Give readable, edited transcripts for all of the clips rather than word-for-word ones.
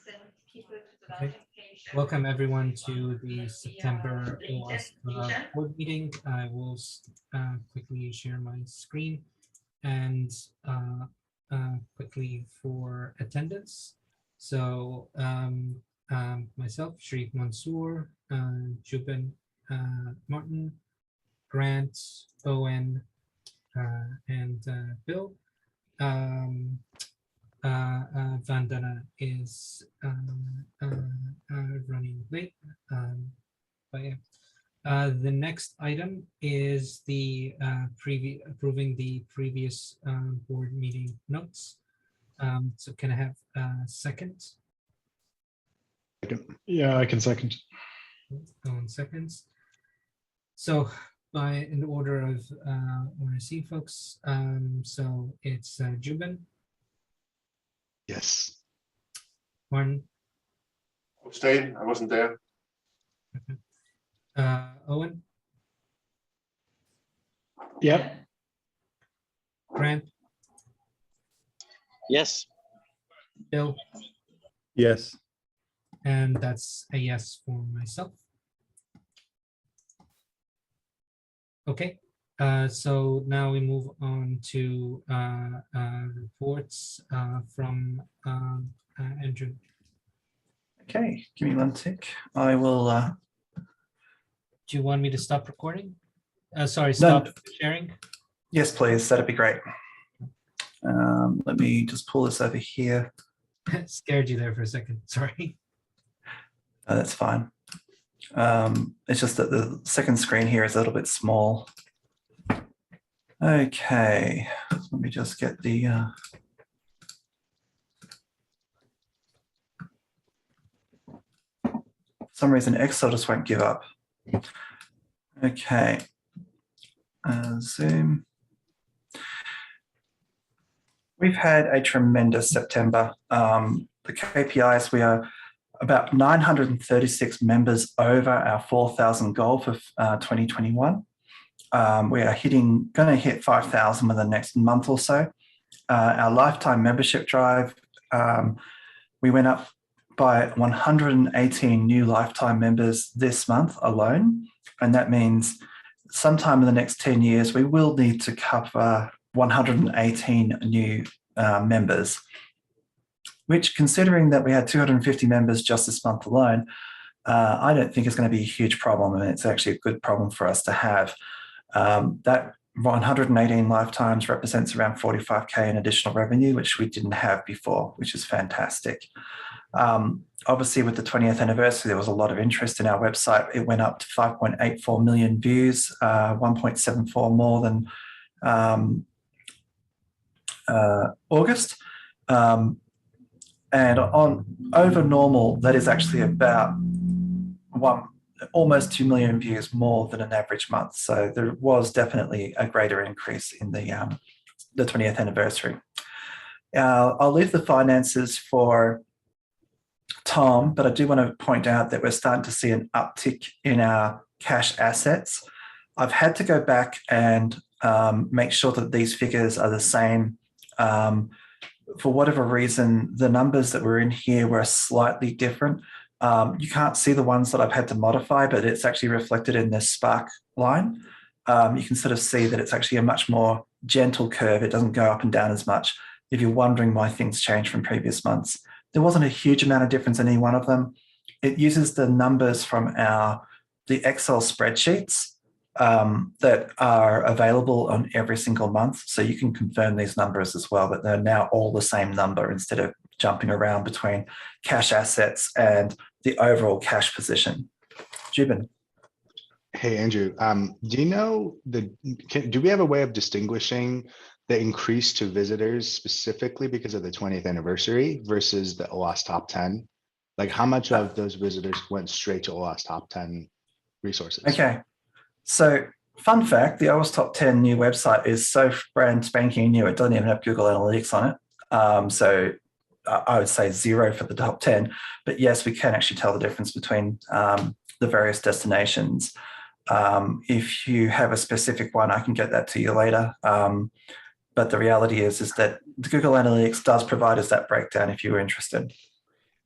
Okay. Welcome everyone to the September OWASP board meeting. I will quickly share my screen and quickly for attendance. So myself, Sharif Mansoor, Jubin Martin, Grant, Owen, and Bill. Vandana is running late, but yeah. The next item is the approving the previous board meeting notes. So can I have a second? Yeah, I can second. Going seconds. So in the order of when I see folks, so it's Jubin. Yes. Martin. Abstain. I wasn't there. Owen. Yep. Grant. Yes. Bill. Yes. And that's a yes for myself. Okay. So now we move on to reports from Andrew. Okay, give me one tick. I will. Do you want me to stop recording? Sorry, stop sharing? Yes, please. That'd be great. Let me just pull this over here. Scared you there for a second. Sorry. That's fine. It's just that the second screen here is a little bit small. Okay, let me just get the for some reason Excel just won't give up. Okay, Zoom. We've had a tremendous September. The KPIs, we are about 936 members over our 4,000 goal for 2021. We are going to hit 5,000 within the next month or so. Our lifetime membership drive, we went up by 118 new lifetime members this month alone. And that means sometime in the next 10 years, we will need to cover 118 new members, which, considering that we had 250 members just this month alone, I don't think it's going to be a huge problem. And it's actually a good problem for us to have. That 118 lifetimes represents around 45K in additional revenue, which we didn't have before, which is fantastic. Obviously, with the 20th anniversary, there was a lot of interest in our website. It went up to 5.84 million views, 1.74 more than August. And on over normal, that is actually about almost 2 million views more than an average month. So there was definitely a greater increase in the 20th anniversary. I'll leave the finances for Tom, but I do want to point out that we're starting to see an uptick in our cash assets. I've had to go back and make sure that these figures are the same. For whatever reason, the numbers that were in here were slightly different. You can't see the ones that I've had to modify, but it's actually reflected in this spark line. You can sort of see that it's actually a much more gentle curve. It doesn't go up and down as much. If you're wondering why things changed from previous months, there wasn't a huge amount of difference in any one of them. It uses the numbers from the Excel spreadsheets that are available on every single month. So you can confirm these numbers as well, but they're now all the same number instead of jumping around between cash assets and the overall cash position. Jubin. Hey, Andrew, do you know, do we have a way of distinguishing the increase to visitors specifically because of the 20th anniversary versus the OWASP top 10? Like how much of those visitors went straight to OWASP top 10 resources? Okay. So fun fact, the OWASP top 10 new website is so brand spanking new, it doesn't even have Google Analytics on it. So I would say 0 for the top 10, but yes, we can actually tell the difference between the various destinations. If you have a specific one, I can get that to you later. But the reality is that the Google Analytics does provide us that breakdown if you were interested.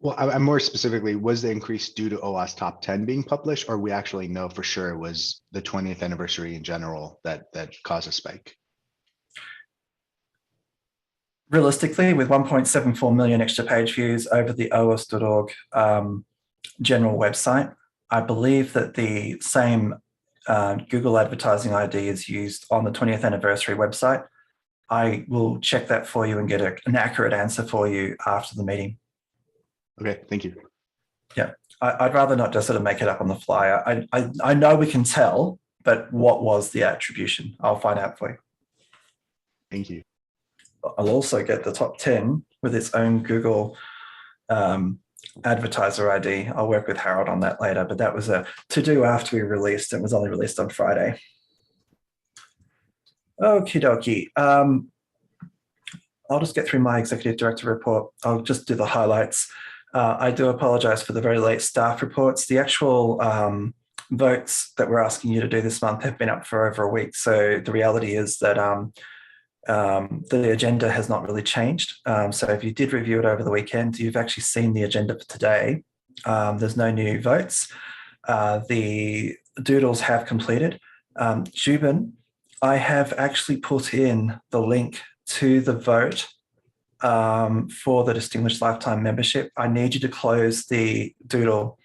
Well, I'm more specifically, was the increase due to OWASP top 10 being published, or we actually know for sure it was the 20th anniversary in general that caused a spike? Realistically, with 1.74 million extra page views over the OWASP.org general website, I believe that the same Google advertising ID is used on the 20th anniversary website. I will check that for you and get an accurate answer for you after the meeting. Okay, thank you. Yeah, I'd rather not just sort of make it up on the fly. I know we can tell, but what was the attribution? I'll find out for you. Thank you. I'll also get the top 10 with its own Google advertiser ID. I'll work with Harold on that later, but that was a to-do after we released. It was only released on Friday. Okie dokie. I'll just get through my executive director report. I'll just do the highlights. I do apologize for the very late staff reports. The actual votes that we're asking you to do this month have been up for over a week. So the reality is that the agenda has not really changed. So if you did review it over the weekend, you've actually seen the agenda for today. There's no new votes. The doodles have completed. Jubin, I have actually put in the link to the vote for the Distinguished Lifetime membership. I need you to close the doodle.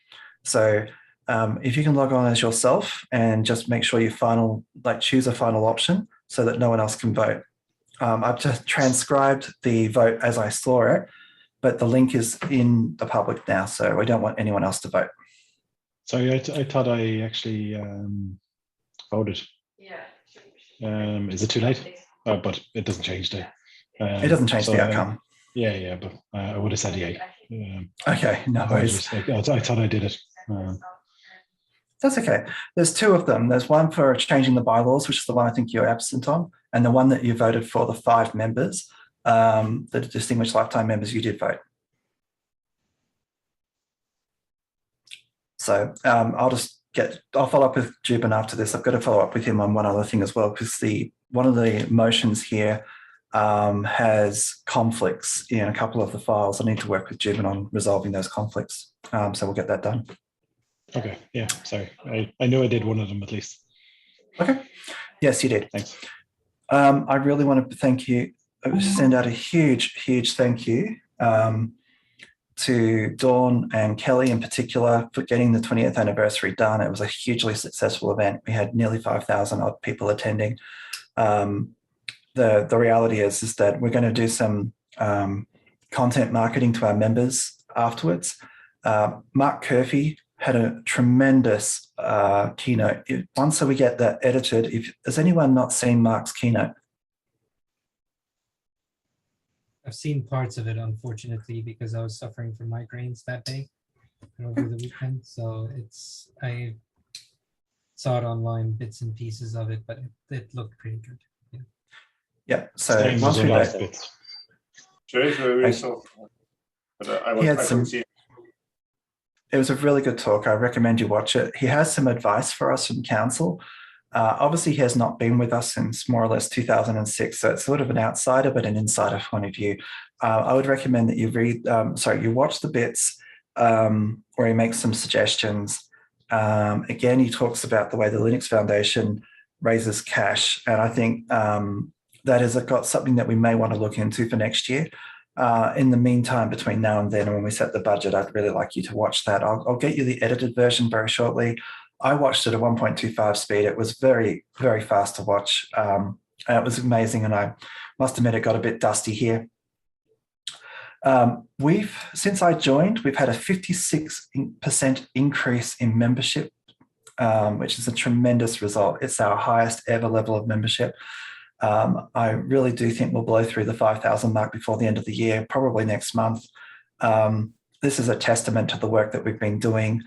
So if you can log on as yourself and just make sure you choose a final option so that no one else can vote. I've just transcribed the vote as I saw it, but the link is in the public now, so we don't want anyone else to vote. Sorry, I thought I actually voted. Yeah. Is it too late? But it doesn't change the. It doesn't change the outcome. Yeah, but I would have said yay. Okay, no worries. I thought I did it. That's okay. There's two of them. There's one for changing the bylaws, which is the one I think you're absent on, and the one that you voted for, the 5 members, the Distinguished Lifetime members, you did vote. So I'll follow up with Jubin after this. I've got to follow up with him on one other thing as well, because one of the motions here has conflicts in a couple of the files. I need to work with Jubin on resolving those conflicts. So we'll get that done. Okay, yeah, sorry. I knew I did one of them at least. Okay. Yes, you did. Thanks. I really want to thank you, send out a huge thank you to Dawn and Kelly in particular for getting the 20th anniversary done. It was a hugely successful event. We had nearly 5,000 odd people attending. The reality is that we're going to do some content marketing to our members afterwards. Mark Curfey had a tremendous keynote. Once we get that edited, has anyone not seen Mark's keynote? I've seen parts of it, unfortunately, because I was suffering from migraines that day and over the weekend. So I saw it online, bits and pieces of it, but it looked pretty good. Yeah. So Same once as we the last get, bits. Jerry's very soft. But I couldn't see. it was a really good talk. I recommend you watch it. He has some advice for us from council. Obviously, he has not been with us since more or less 2006, so it's sort of an outsider, but an insider point of view. I would recommend that you you watch the bits where he makes some suggestions. Again, he talks about the way the Linux Foundation raises cash, and I think that has got something that we may want to look into for next year. In the meantime, between now and then, when we set the budget, I'd really like you to watch that. I'll get you the edited version very shortly. I watched it at 1.25 speed. It was very, very fast to watch. It was amazing, and I must admit it got a bit dusty here. Since I joined, we've had a 56% increase in membership, which is a tremendous result. It's our highest ever level of membership. I really do think we'll blow through the 5,000 mark before the end of the year, probably next month. This is a testament to the work that we've been doing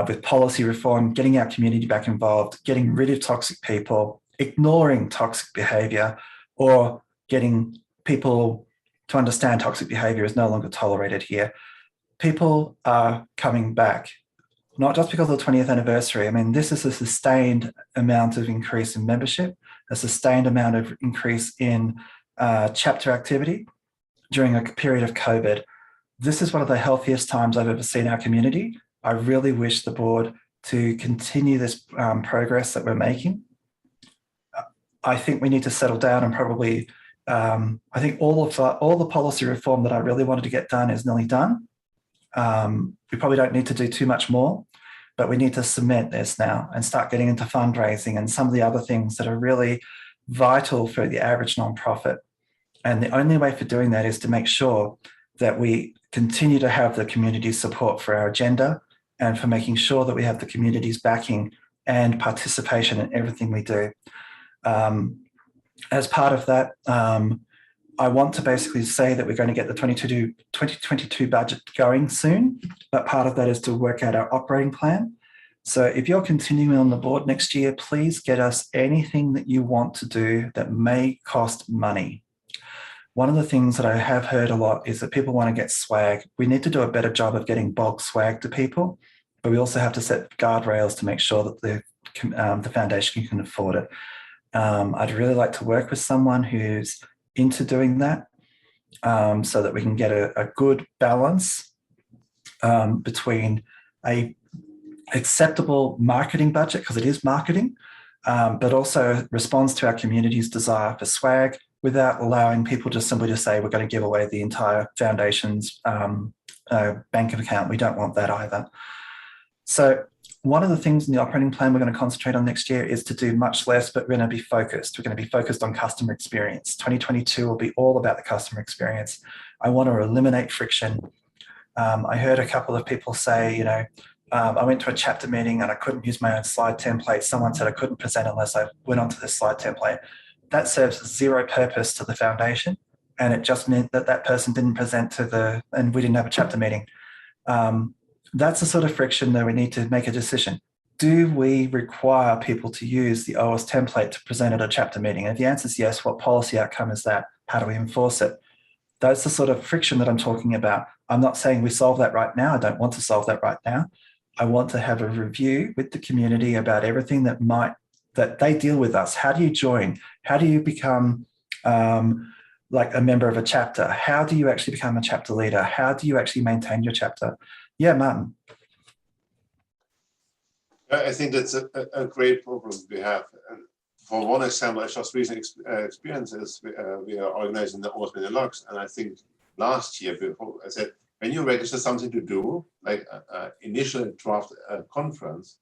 with policy reform, getting our community back involved, getting rid of toxic people, ignoring toxic behavior, or getting people to understand toxic behavior is no longer tolerated here. People are coming back, not just because of the 20th anniversary. I mean, this is a sustained amount of increase in membership, a sustained amount of increase in chapter activity during a period of COVID. this is one of the healthiest times I've ever seen our community. I really wish the board to continue this progress that we're making. I think we need to settle down and probably, I think all the policy reform that I really wanted to get done is nearly done. We probably don't need to do too much more, but we need to cement this now and start getting into fundraising and some of the other things that are really vital for the average nonprofit. And the only way for doing that is to make sure that we continue to have the community support for our agenda and for making sure that we have the community's backing and participation in everything we do. As part of that, I want to basically say that we're going to get the 2022 budget going soon, but part of that is to work out our operating plan. So if you're continuing on the board next year, please get us anything that you want to do that may cost money. One of the things that I have heard a lot is that people want to get swag. We need to do a better job of getting bulk swag to people, but we also have to set guardrails to make sure that the foundation can afford it. I'd really like to work with someone who's into doing that so that we can get a good balance between a acceptable marketing budget, because it is marketing, but also responds to our community's desire for swag without allowing people just simply to say we're going to give away the entire foundation's bank account. We don't want that either. So one of the things in the operating plan we're going to concentrate on next year is to do much less, but we're going to be focused. We're going to be focused on customer experience. 2022 will be all about the customer experience. I want to eliminate friction. I heard a couple of people say, you know, I went to a chapter meeting and I couldn't use my own slide template. Someone said I couldn't present unless I went onto this slide template. That serves zero purpose to the foundation. And it just meant that that person didn't present to and we didn't have a chapter meeting. That's the sort of friction that we need to make a decision. Do we require people to use the OWASP template to present at a chapter meeting? And if the answer is yes, what policy outcome is that? How do we enforce it? That's the sort of friction that I'm talking about. I'm not saying we solve that right now. I don't want to solve that right now. I want to have a review with the community about everything that they deal with us. How do you join? How do you become like a member of a chapter? How do you actually become a chapter leader? How do you actually maintain your chapter? Yeah, Martin. I think that's a great problem we have. For one example, I just recent experiences, we are organizing the OWASP Benelux, and I think last year before I said, when you register something to do, like initial draft conference,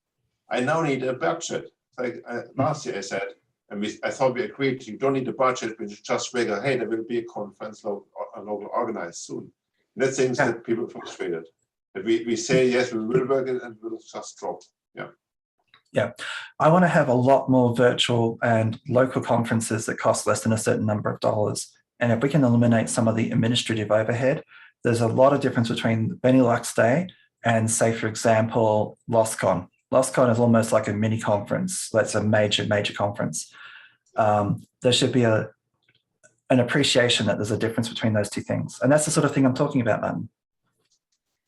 I now need a budget. Like last year I said, and I thought we agreed, you don't need a budget, we just figure, hey, there will be a conference local organized soon. And that's things that people are frustrated. That we say, yes, we will work it and we'll just drop. Yeah, I want to have a lot more virtual and local conferences that cost less than a certain number of dollars. And if we can eliminate some of the administrative overhead, there's a lot of difference between Benelux Day and, say, for example, LostCon. LostCon is almost like a mini conference. That's a major conference. There should be an appreciation that there's a difference between those two things. And that's the sort of thing I'm talking about, Martin.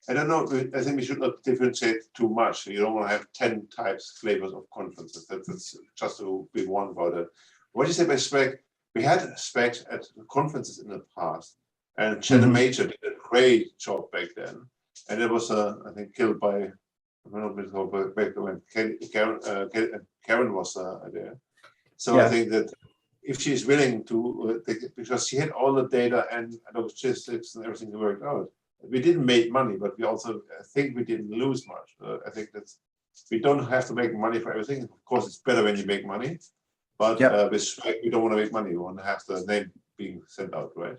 I don't know. I think we should not differentiate too much. You don't want to have 10 flavors of conferences. That's just to be warned about it. What do you say by SPEC? We had SPEC at conferences in the past, and Shannon Major did a great job back then. And it was, I think, killed by, I don't know when Karen was there. So I think that if she's willing to, because she had all the data and logistics and everything worked out. We didn't make money, but we also think we didn't lose much. I think that's, we don't have to make money for everything. Of course, it's better when you make money, but with SPEC, we don't want to make money. We want to have the name being sent out, right?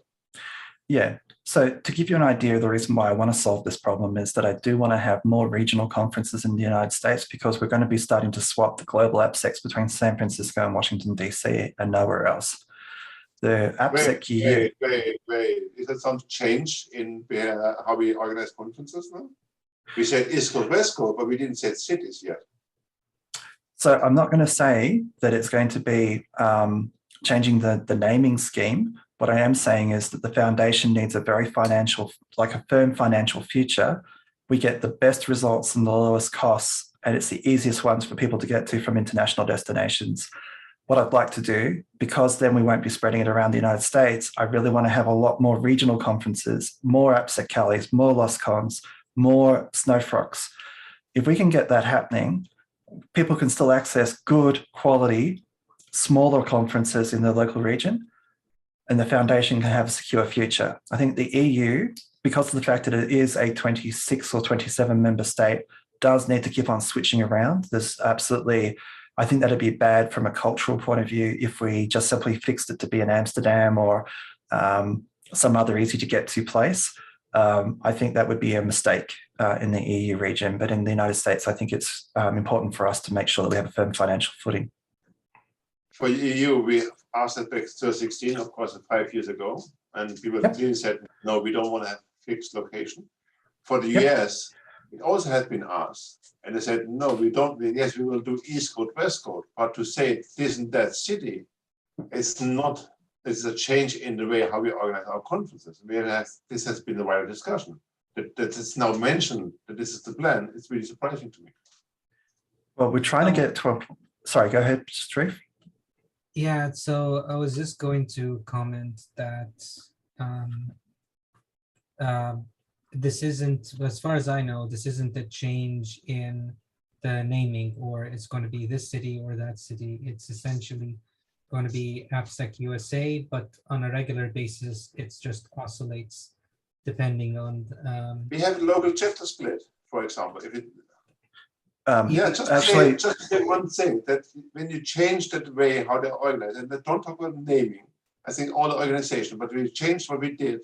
Yeah. So to give you an idea, the reason why I want to solve this problem is that I do want to have more regional conferences in the United States, because we're going to be starting to swap the global AppSecs between San Francisco and Washington, DC and nowhere else. The AppSec year. Wait. Is that some change in how we organize conferences now? We said East Coast, West Coast, but we didn't say cities yet. So I'm not going to say that it's going to be changing the naming scheme. What I am saying is that the foundation needs a very firm financial future. We get the best results and the lowest costs, and it's the easiest ones for people to get to from international destinations. what I'd like to do, because then we won't be spreading it around the United States, I really want to have a lot more regional conferences, more AppSec Calis, more LostCons, more Snowfrocks. If we can get that happening, people can still access good quality, smaller conferences in their local region, and the foundation can have a secure future. I think the EU, because of the fact that it is a 26 or 27 member state, does need to keep on switching around. There's absolutely, I think that'd be bad from a cultural point of view if we just simply fixed it to be in Amsterdam or some other easy to get to place. I think that would be a mistake in the EU region, but in the United States, I think it's important for us to make sure that we have a firm financial footing. For EU, we asked that back 2016, of course, 5 years ago, and people clearly said, no, we don't want to have fixed location. For the US, it also had been asked, and they said, no, we don't. Yes, we will do East Coast, West Coast, but to say this and that city, it's not. It's a change in the way how we organize our conferences. This has been a wider discussion. That it's now mentioned that this is the plan. It's really surprising to me. Well, we're trying to get to a. Sorry, go ahead, Struve. Yeah, so I was just going to comment that this isn't, as far as I know, this isn't a change in the naming, or it's going to be this city or that city. It's essentially going to be AppSec USA, but on a regular basis, it's just oscillates depending on. We have a local chapter split, for example. If it, just to say one thing, that when you change that way how they organize, and they don't talk about naming, I think all the organization, but we changed what we did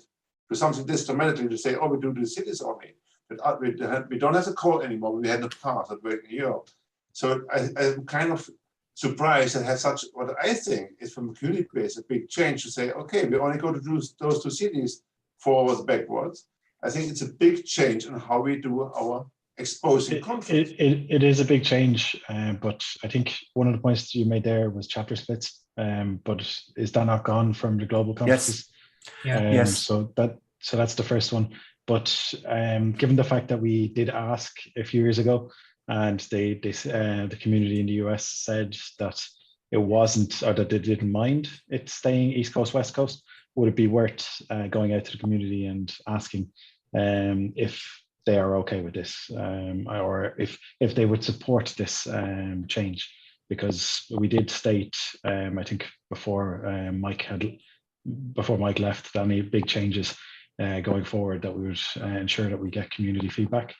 to something this dramatically to say, oh, we do the cities only. But we don't have the call anymore. We had the path that worked in Europe. So I'm kind of surprised that has such, what I think is from a community base, a big change to say, okay, we only go to do those two cities forwards, backwards. I think it's a big change in how we do our exposing conference. It is a big change, but I think one of the points you made there was chapter splits. But is that not gone from the global conferences? Yes. So that's the first one. But given the fact that we did ask a few years ago, and the community in the US said that it wasn't, or that they didn't mind it staying East Coast, West Coast, would it be worth going out to the community and asking if they are okay with this, or if they would support this change? Because we did state, I think before Mike left, that any big changes going forward, that we would ensure that we get community feedback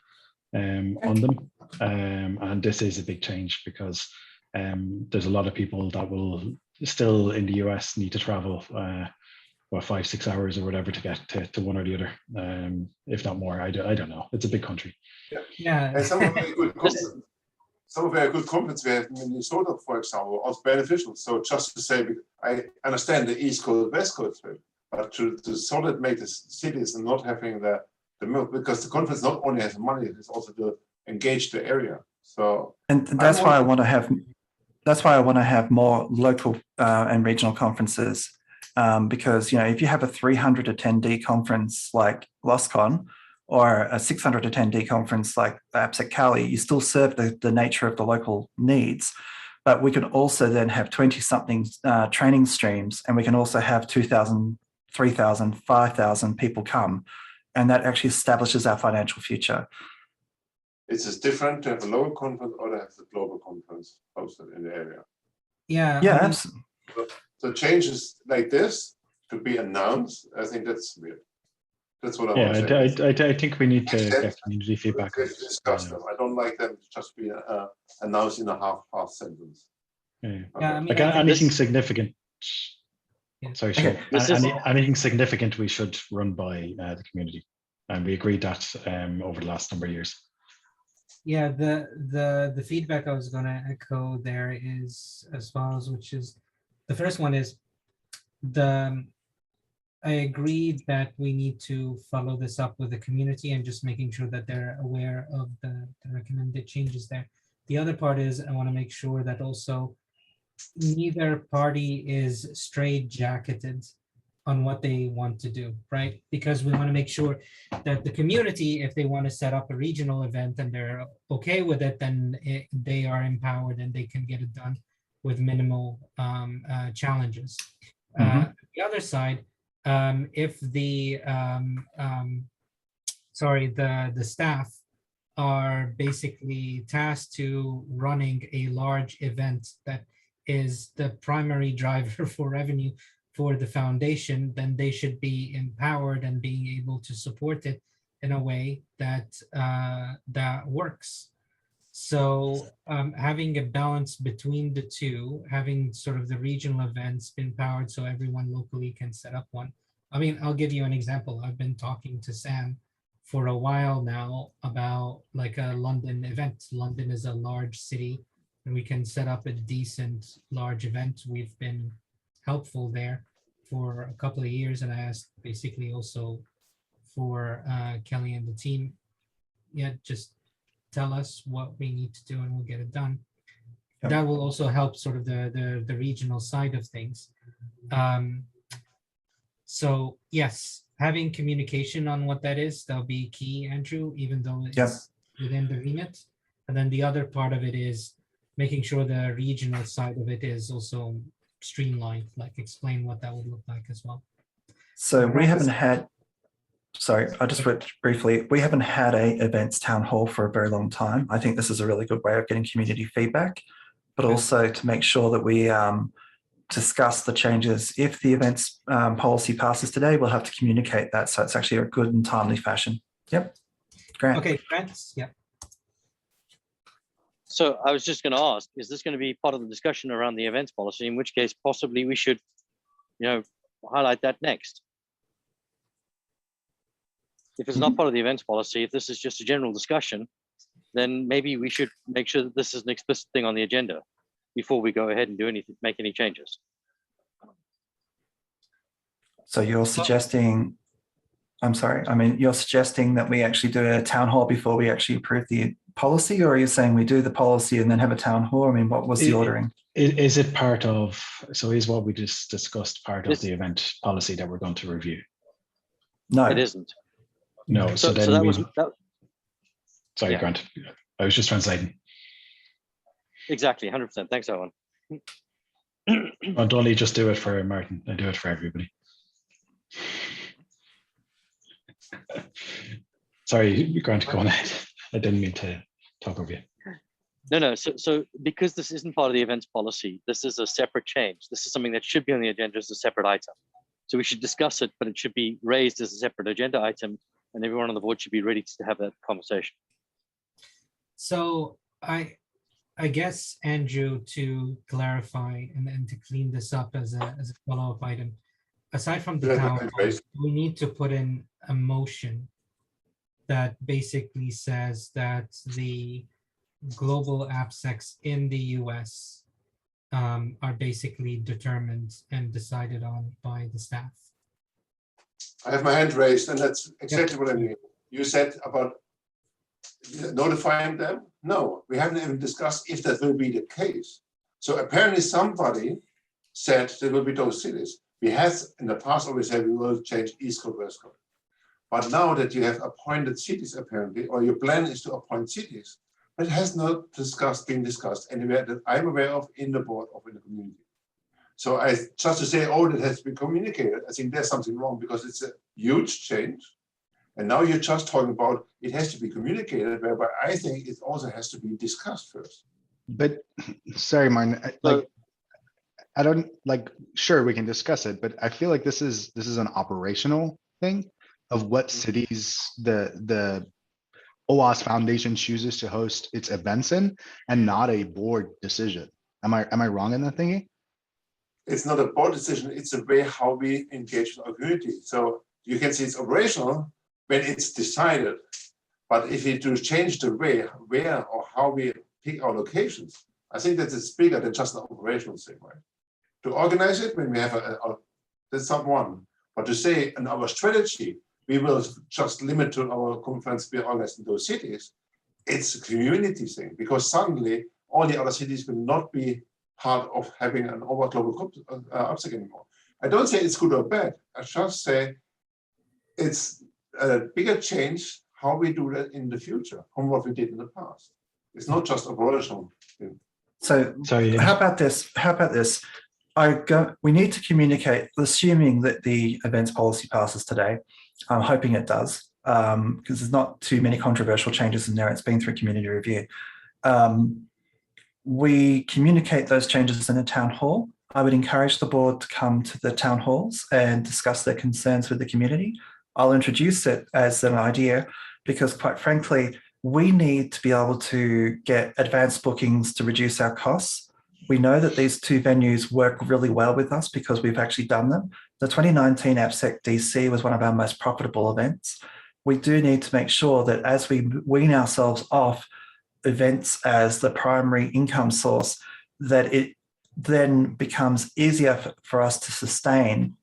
on them. And this is a big change because there's a lot of people that will still in the US need to travel 5-6 hours or whatever to get to one or the other, if not more. I don't know. It's a big country. Yeah. And some very good conference we have in Minnesota, for example, was beneficial. So just to say, I understand the East Coast, West Coast, but to solid make the cities and not having the milk, because the conference not only has money, it's also to engage the area. So and that's why I want to have. That's why I want to have more local and regional conferences, because if you have a 300 attendee conference like LostCon, or a 600 attendee conference like AppSec Cali, you still serve the nature of the local needs. But we can also then have 20-something training streams, and we can also have 2,000, 3,000, 5,000 people come. And that actually establishes our financial future. It's just different to have a local conference or to have the global conference hosted in the area. Yeah. Yeah, absolutely. So changes like this to be announced, I think that's weird. That's what I want to say. I think we need to get community feedback. Discuss them. I don't like them to just be announced in a half sentence. Anything significant. Yeah. Sorry, sure. Anything significant we should run by the community, and we agreed that over the last number of years. Yeah, the feedback I was going to echo there is as follows, which is the first one is I agree that we need to follow this up with the community and just making sure that they're aware of the recommended changes there. The other part is I want to make sure that also neither party is straitjacketed on what they want to do, right? Because we want to make sure that the community, if they want to set up a regional event and they're okay with it, then they are empowered and they can get it done. with minimal challenges. Mhm. The other side, if the the staff are basically tasked to running a large event that is the primary driver for revenue for the foundation, then they should be empowered and being able to support it in a way that that works. So having a balance between the two, having sort of the regional events empowered so everyone locally can set up one. I mean, I'll give you an example. I've been talking to Sam for a while now about like a London event. London is a large city and we can set up a decent large event. We've been helpful there for a couple of years, and I asked basically also for Kelly and the team, yeah, just tell us what we need to do and we'll get it done. Yep. That will also help sort of the regional side of things. So yes, having communication on what that is, that'll be key, Andrew, even though it's Yep. within the remit. And then the other part of it is making sure the regional side of it is also streamlined, like explain what that would look like as well. So we Right. haven't had, sorry, I just went briefly, we haven't had a events town hall for a very long time. I think this is a really good way of getting community feedback, but Yeah. also to make sure that we discuss the changes. If the events policy passes today, we'll have to communicate that. So it's actually a good and timely fashion. Yep. Grant. Okay, Grant, yeah. So I was just going to ask, is this going to be part of the discussion around the events policy, in which case possibly we should, highlight that next? If it's not part of the events policy, if this is just a general discussion, then maybe we should make sure that this is an explicit thing on the agenda before we go ahead and do anything, make any changes. So you're suggesting, I'm sorry, I mean, you're suggesting that we actually do a town hall before we actually approve the policy, or are you saying we do the policy and then have a town hall? I mean, what was the ordering? Is it part of, so is what we just discussed part of This- the event policy that we're going to review? No, It isn't. No, so So then that we, was, that, sorry, yeah. Grant, I was just translating. exactly, 100%. Thanks, Owen. Don't only just do it for Martin, I do it for everybody. Sorry, Grant, go on ahead. I didn't mean to talk over you. No. So because this isn't part of the events policy, this is a separate change. This is something that should be on the agenda as a separate item. So we should discuss it, but it should be raised as a separate agenda item, and everyone on the board should be ready to have that conversation. So I guess, Andrew, to clarify and to clean this up as a follow-up item, aside from the Yeah, town that's hall, right. we need to put in a motion that basically says that the global AppSecs in the US are basically determined and decided on by the staff. I have my hand raised, and that's exactly what I mean. You said about notifying them. No, we haven't even discussed if that will be the case. So apparently somebody said there will be those cities. We have in the past always said we will change East Coast, West Coast. But now that you have appointed cities apparently, or your plan is to appoint cities, but it has not been discussed anywhere that I'm aware of in the board or in the community. So I just to say, oh, that has been communicated, I think there's something wrong because it's a huge change. And now you're just talking about it has to be communicated, whereby I think it also has to be discussed first. But sorry, Martin, I don't like, sure, we can discuss it, but I feel like this is an operational thing of what cities the OWASP Foundation chooses to host its events in, and not a board decision. Am I wrong in that thinking? It's not a board decision, it's a way how we engage with our community. So you can see it's operational when it's decided. But if you do change the way, where or how we pick our locations, I think that it's bigger than just an operational thing, right? To organize it when we have that's someone, but to say in our strategy, we will just limit to our conference be organized in those cities, it's a community thing, because suddenly all the other cities will not be part of having an over global AppSec anymore. I don't say it's good or bad. I just say it's a bigger change how we do that in the future from what we did in the past. It's not just operational thing. So Sorry, how about this? How about this? We need to communicate, assuming that the events policy passes today. I'm hoping it does, because there's not too many controversial changes in there. It's been through community review. We communicate those changes in a town hall. I would encourage the board to come to the town halls and discuss their concerns with the community. I'll introduce it as an idea because, quite frankly, we need to be able to get advanced bookings to reduce our costs. We know that these two venues work really well with us because we've actually done them. The 2019 AppSec DC was one of our most profitable events. We do need to make sure that as we wean ourselves off events as the primary income source, that it then becomes easier for us to sustain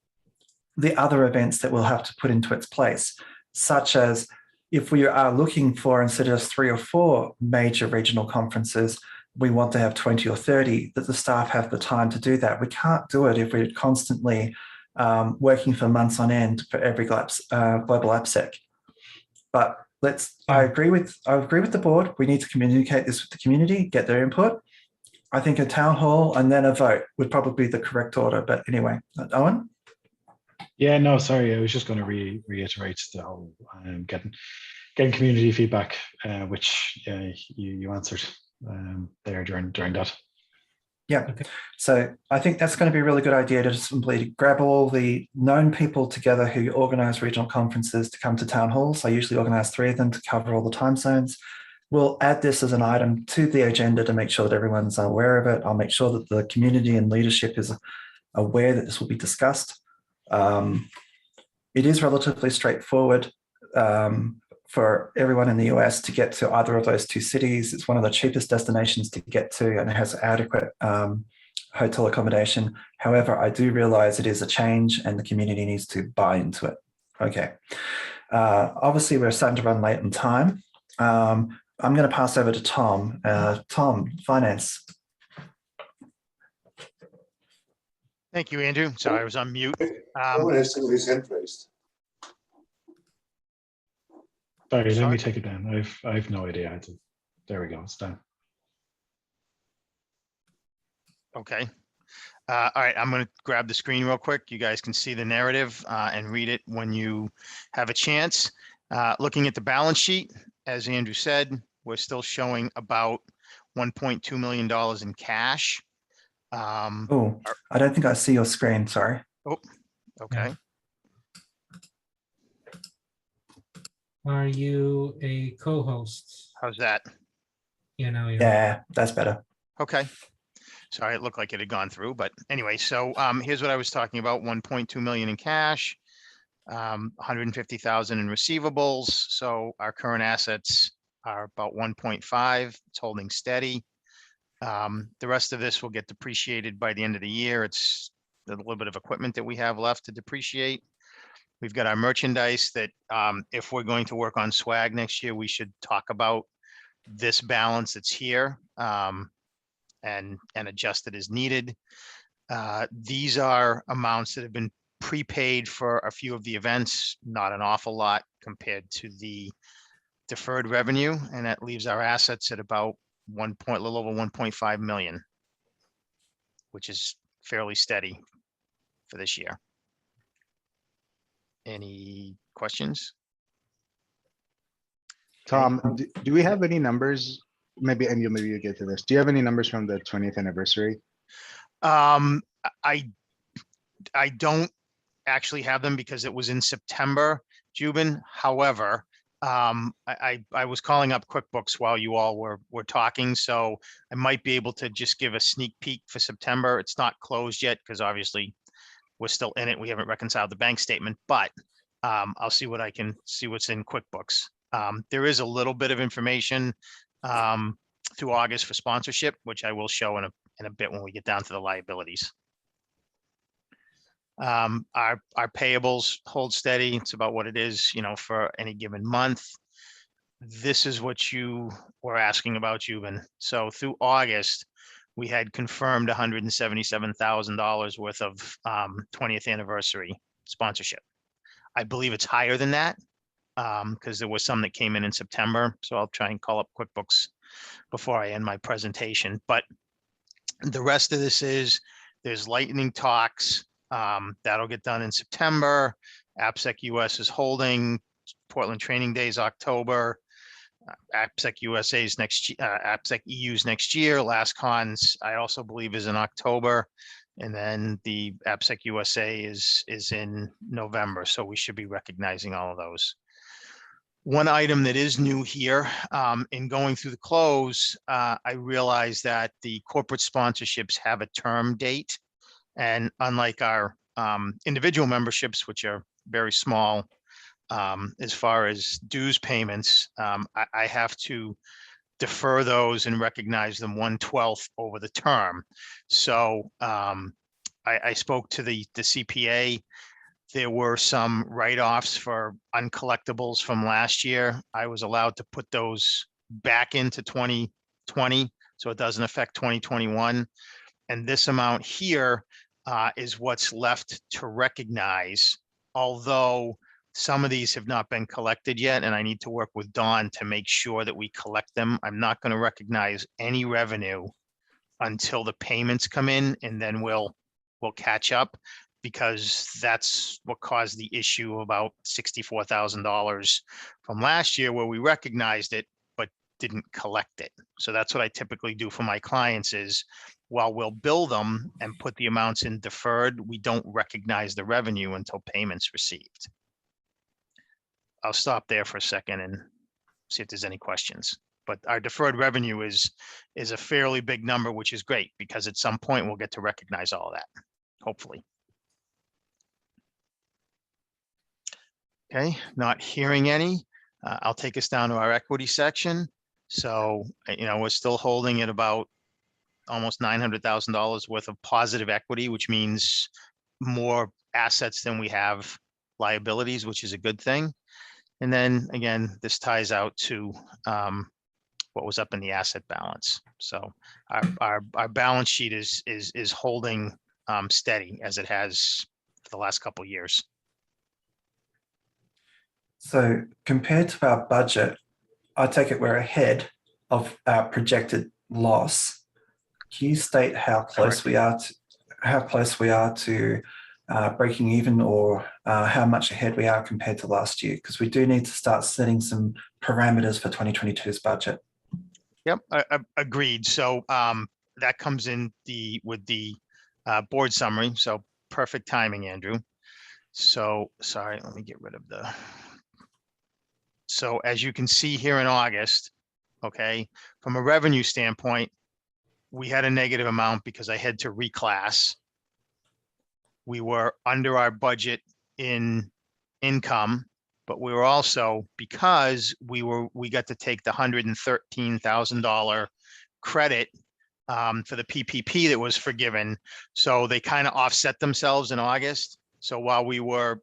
the other events that we'll have to put into its place, such as if we are looking for, instead of 3 or 4 major regional conferences, we want to have 20 or 30, that the staff have the time to do that. We can't do it if we're constantly working for months on end for every global AppSec. But I agree with the board. We need to communicate this with the community, get their input. I think a town hall and then a vote would probably be the correct order. But anyway, Owen? Yeah, no, sorry. I was just going to reiterate the whole getting community feedback, which you answered there during that. Yeah. Okay. So I think that's going to be a really good idea to simply grab all the known people together who organise regional conferences to come to town halls. I usually organise 3 of them to cover all the time zones. We'll add this as an item to the agenda to make sure that everyone's aware of it. I'll make sure that the community and leadership is aware that this will be discussed. It is relatively straightforward for everyone in the US to get to either of those 2 cities. It's one of the cheapest destinations to get to, and it has adequate hotel accommodation. However, I do realize it is a change and the community needs to buy into it. Okay. Obviously, we're starting to run late on time. I'm going to pass over to Tom. Tom, finance. Thank you, Andrew. Sorry, I was on mute. No one has to his hand raised. Sorry, let Sorry? me take it down. I've no idea how to. There we go. It's done. Okay. All right, I'm going to grab the screen real quick. You guys can see the narrative and read it when you have a chance. Looking at the balance sheet, as Andrew said, we're still showing about $1.2 million in cash. Oh, I don't think I see your screen. Sorry. Oh, okay. Are you a co-host? How's that? Yeah, that's better. Okay. Sorry, it looked like it had gone through, but anyway, so here's what I was talking about: 1.2 million in cash, 150,000 in receivables. So our current assets are about 1.5. It's holding steady. The rest of this will get depreciated by the end of the year. It's a little bit of equipment that we have left to depreciate. We've got our merchandise that if we're going to work on swag next year, we should talk about this balance that's here and adjust it as needed. These are amounts that have been prepaid for a few of the events, not an awful lot compared to the deferred revenue, and that leaves our assets at about a little over 1.5 million, which is fairly steady for this year. Any questions? Tom, do we have any numbers? Maybe you get to this. Do you have any numbers from the 20th anniversary? I don't actually have them because it was in September, Jubin. However, I was calling up QuickBooks while you all were talking, so I might be able to just give a sneak peek for September. It's not closed yet because obviously we're still in it. We haven't reconciled the bank statement, but I'll see what I can see what's in QuickBooks. There is a little bit of information through August for sponsorship, which I will show in a bit when we get down to the liabilities. Our payables hold steady. It's about what it is, for any given month. This is what you were asking about, Jubin. So through August, we had confirmed $177,000 worth of 20th anniversary sponsorship. I believe it's higher than that because there was some that came in September. So I'll try and call up QuickBooks before I end my presentation. But The rest of this is, there's lightning talks. That'll get done in September. AppSec US is holding. Portland Training Days, October. AppSec USA's AppSec EU's next year. Last cons, I also believe, is in October. And then the AppSec USA is in November. So we should be recognizing all of those. One item that is new here, in going through the close, I realized that the corporate sponsorships have a term date. And unlike our individual memberships, which are very small, as far as dues payments, I have to defer those and recognize them 1/12 over the term. So I spoke to the CPA. There were some write-offs for uncollectibles from last year. I was allowed to put those back into 2020, so it doesn't affect 2021. And this amount here is what's left to recognize, although some of these have not been collected yet, and I need to work with Dawn to make sure that we collect them. I'm not going to recognize any revenue until the payments come in, and then we'll catch up, because that's what caused the issue about $64,000 from last year, where we recognized it but didn't collect it. So that's what I typically do for my clients is, while we'll bill them and put the amounts in deferred, we don't recognize the revenue until payments received. I'll stop there for a second and see if there's any questions. But our deferred revenue is a fairly big number, which is great, because at some point we'll get to recognize all of that, hopefully. Okay, not hearing any. I'll take us down to our equity section. So, we're still holding at about almost $900,000 worth of positive equity, which means more assets than we have liabilities, which is a good thing. And then again, this ties out to what was up in the asset balance. So our balance sheet is holding steady, as it has for the last couple of years. So compared to our budget, I take it we're ahead of our projected loss. Can you state how close we are to breaking even, or how much ahead we are compared to last year? Because we do need to start setting some parameters for 2022's budget. Yep, agreed. So that comes in with the board summary. So perfect timing, Andrew. So sorry, let me get rid of the. So as you can see here in August, okay, from a revenue standpoint, we had a negative amount because I had to reclass. We were under our budget in income, but we were also, because we got to take the $113,000 credit for the PPP that was forgiven. So they kind of offset themselves in August. So while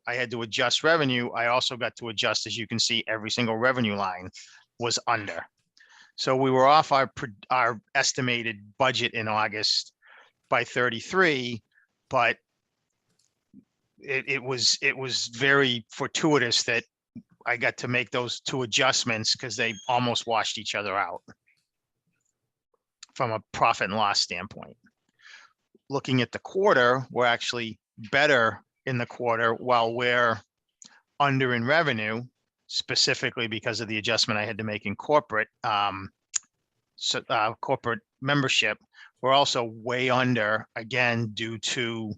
I had to adjust revenue, I also got to adjust, as you can see, every single revenue line was under. So we were off our estimated budget in August by 33, but it was very fortuitous that I got to make those two adjustments, because they almost washed each other out from a profit and loss standpoint. Looking at the quarter, we're actually better in the quarter while we're under in revenue, specifically because of the adjustment I had to make in corporate corporate membership. We're also way under, again, due to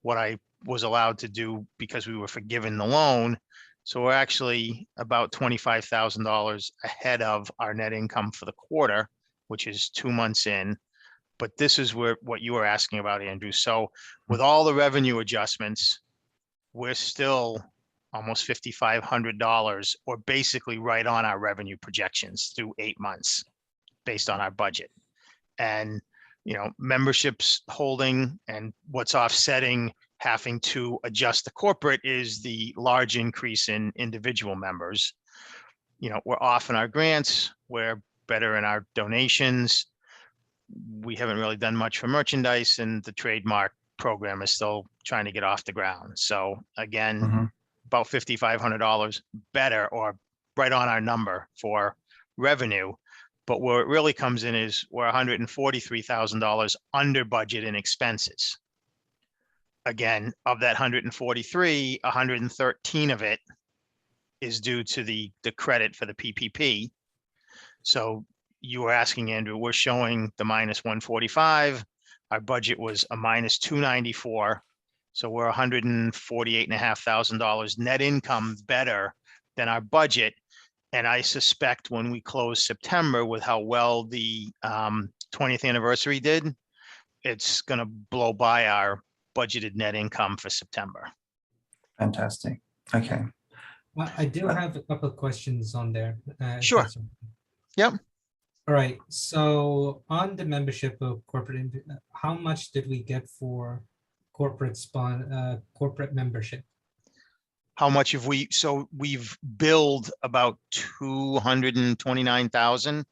what I was allowed to do because we were forgiven the loan. So we're actually about $25,000 ahead of our net income for the quarter, which is 2 months in. But this is what you were asking about, Andrew. So with all the revenue adjustments, we're still almost $5,500, or basically right on our revenue projections through 8 months based on our budget. And, memberships holding, and what's offsetting having to adjust the corporate is the large increase in individual members. We're off in our grants, we're better in our donations. We haven't really done much for merchandise, and the trademark program is still trying to get off the ground. So again, about $5,500 better, or right on our number for revenue. But where it really comes in is we're $143,000 under budget in expenses. Again, of that 143, 113 of it is due to the credit for the PPP. So you were asking, Andrew, we're showing the minus 145. Our budget was a minus 294. So we're $148,500 net income better than our budget. And I suspect when we close September with how well the 20th anniversary did, it's going to blow by our budgeted net income for September. Fantastic. Okay. I do have a couple of questions on there. If Sure. that's okay. Yep. All right. So on the membership of corporate, how much did we get for corporate membership? How much have we, so we've billed about 229,000,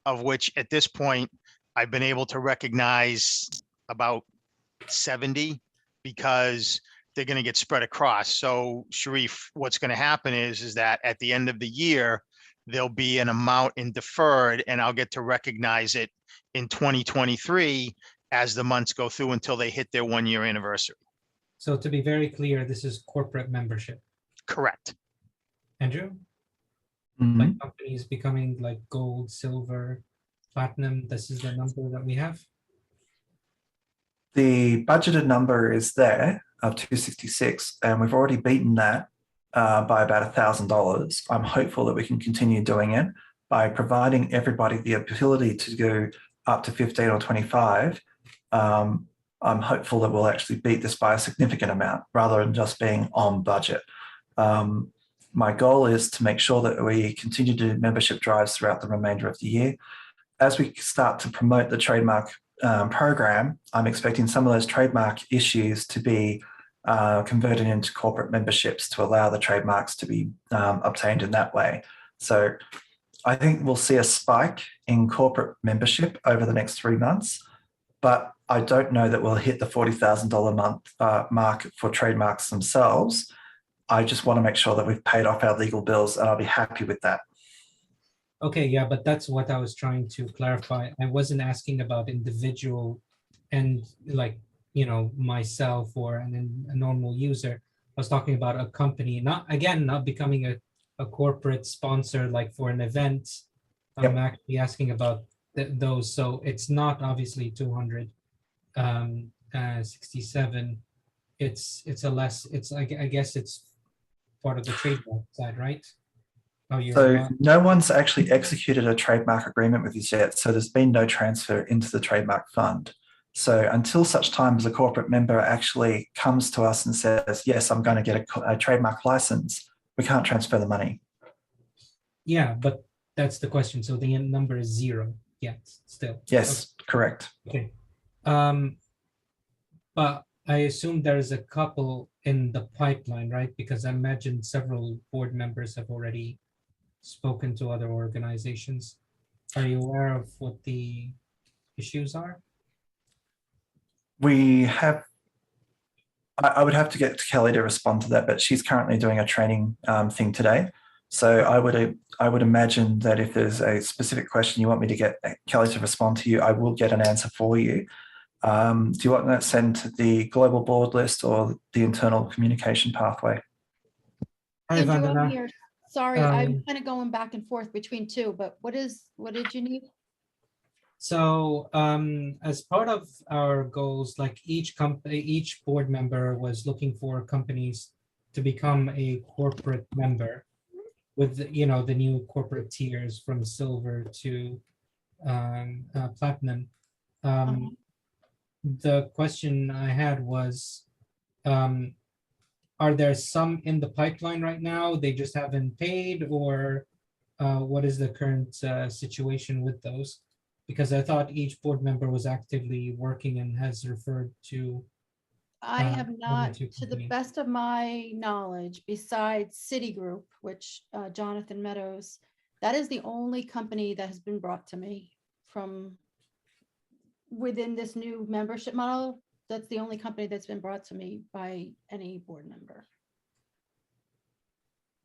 of which at this point, I've been able to recognize about 70 because they're going to get spread across. So Sharif, what's going to happen is that at the end of the year, there'll be an amount in deferred and I'll get to recognize it in 2023 as the months go through until they hit their 1-year anniversary. So to be very clear, this is corporate membership. Correct. Andrew? Mhm. Like companies becoming like gold, silver, platinum, this is the number that we have? The budgeted number is there of 266, and we've already beaten that by about $1,000. I'm hopeful that we can continue doing it by providing everybody the ability to go up to 15 or 25. I'm hopeful that we'll actually beat this by a significant amount rather than just being on budget. My goal is to make sure that we continue to do membership drives throughout the remainder of the year. As we start to promote the trademark program, I'm expecting some of those trademark issues to be converted into corporate memberships to allow the trademarks to be obtained in that way. So I think we'll see a spike in corporate membership over the next 3 months, but I don't know that we'll hit the $40,000 a month mark for trademarks themselves. I just want to make sure that we've paid off our legal bills, and I'll be happy with that. Okay, yeah, but that's what I was trying to clarify. I wasn't asking about individual and like, you know, myself or a normal user. I was talking about a company, not becoming a corporate sponsor like for an event. I'm actually asking about those. So it's not obviously 267. It's a less, it's like, I guess it's part of the trademark side, right? So no one's actually executed a trademark agreement with us yet. So there's been no transfer into the trademark fund. So until such time as a corporate member actually comes to us and says, yes, I'm going to get a trademark license, we can't transfer the money. Yeah, but that's the question. So the number is 0 yet still. Yes, correct. Okay. But I assume there's a couple in the pipeline, right? Because I imagine several board members have already spoken to other organizations. Are you aware of what the issues are? We have, I would have to get Kelly to respond to that, but she's currently doing a training thing today. So I would imagine that if there's a specific question you want me to get Kelly to respond to you, I will get an answer for you. Do you want that sent to the global board list or the internal communication pathway? Hi, Andrew, Vandana. I'm here. Sorry, I'm kind of going back and forth between two, but what did you need? So as part of our goals, like each board member was looking for companies to become a corporate member with, you know, the new corporate tiers from silver to platinum. The question I had was, are there some in the pipeline right now? They just haven't paid, or what is the current situation with those? Because I thought each board member was actively working and has referred to. I have not, two to the companies. best of my knowledge, besides Citigroup, which Jonathan Meadows, that is the only company that has been brought to me from within this new membership model. That's the only company that's been brought to me by any board member.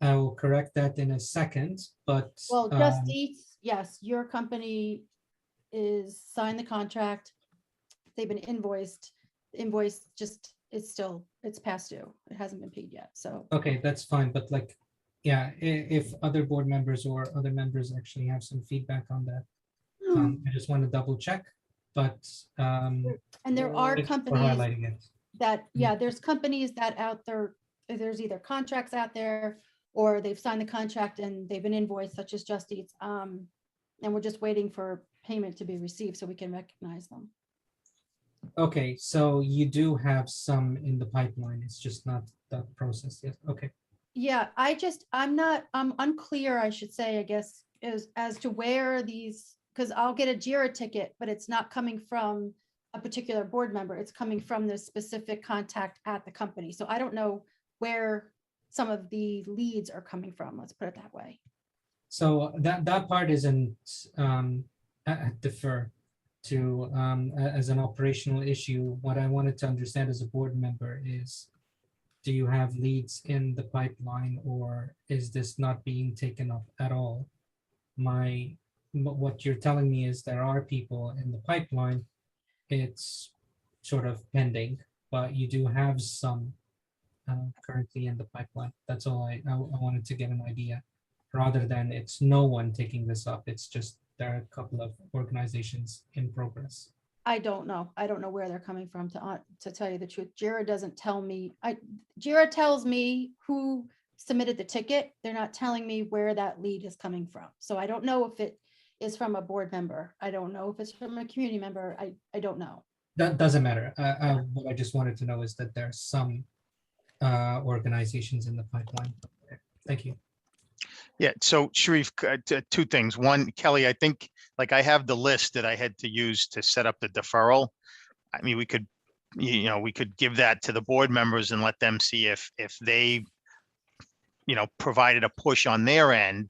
I will correct that in a second, but Well, Just Eats, yes, your company is signed the contract. They've been invoiced. The invoice just, it's past due. It hasn't been paid yet, so. okay, that's fine, but like, yeah, if other board members or other members actually have some feedback on that, I just want to double check, but And there are thanks for companies highlighting it. that, yeah, there's companies that out there, there's either contracts out there or they've signed the contract and they've been invoiced, such as Just Eats. And we're just waiting for payment to be received so we can recognize them. Okay, so you do have some in the pipeline, it's just not the process yet, okay. Yeah, I'm unclear, I should say, I guess, as to where these, because I'll get a JIRA ticket, but it's not coming from a particular board member. It's coming from the specific contact at the company. So I don't know where some of the leads are coming from. Let's put it that way. So that part isn't defer to as an operational issue. What I wanted to understand as a board member is, do you have leads in the pipeline, or is this not being taken up at all? What you're telling me is there are people in the pipeline. It's sort of pending, but you do have some currently in the pipeline. That's all I wanted to get an idea, rather than it's no one taking this up. It's just there are a couple of organizations in progress. I don't know. I don't know where they're coming from, to tell you the truth. JIRA doesn't tell me. JIRA tells me who submitted the ticket. They're not telling me where that lead is coming from. So I don't know if it is from a board member. I don't know if it's from a community member. I don't know. That doesn't matter. What I just wanted to know is that there's some organizations in the pipeline. Thank you. Yeah, so Sharif, two things. One, Kelly, I think, like, I have the list that I had to use to set up the deferral. I mean, we could, we could give that to the board members and let them see if they, provided a push on their end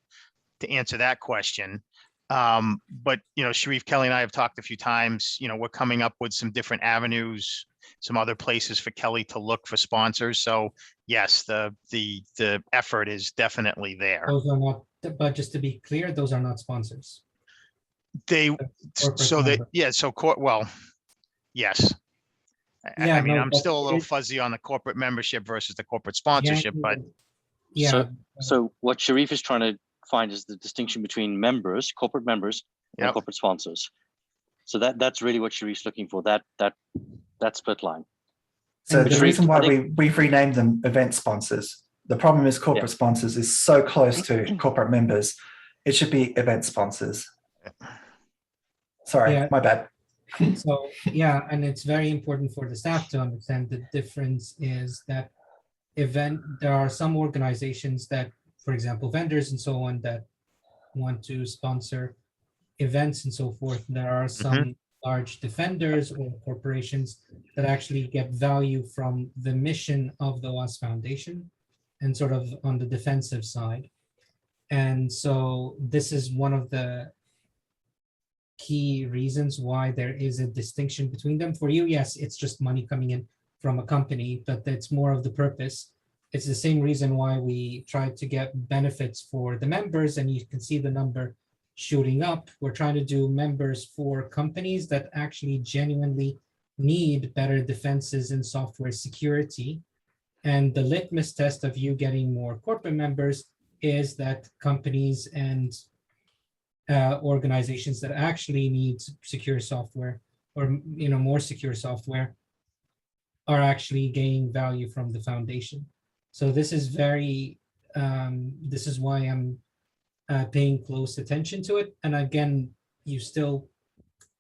to answer that question. But, Sharif, Kelly and I have talked a few times, we're coming up with some different avenues, some other places for Kelly to look for sponsors. So yes, the effort is definitely there. Those are not, but just to be clear, those are not sponsors. They, Corporate so that, member. yeah, so well, yes. Yeah, I mean, no, I'm but still a little it- fuzzy on the corporate membership versus the corporate sponsorship, but yeah, So what Sharif is trying to find is the distinction between members, corporate members, and Yep. corporate sponsors. So that's really what Sharif's looking for, that split line. So And the Sharif, reason why I think- we've renamed them event sponsors, the problem is corporate sponsors is so close to corporate members. It should be event sponsors. Sorry, Yeah. my bad. So, yeah, and it's very important for the staff to understand the difference is that there are some organizations that, for example, vendors and so on, that want to sponsor events and so forth. There are some large defenders or corporations that actually get value from the mission of the OWASP Foundation and sort of on the defensive side. And so this is one of the key reasons why there is a distinction between them. For you, yes, it's just money coming in from a company, but that's more of the purpose. It's the same reason why we tried to get benefits for the members, and you can see the number shooting up. We're trying to do members for companies that actually genuinely need better defenses in software security. And the litmus test of you getting more corporate members is that companies and organizations that actually need secure software, or more secure software, are actually gaining value from the foundation. So this is this is why I'm paying close attention to it. And again, you still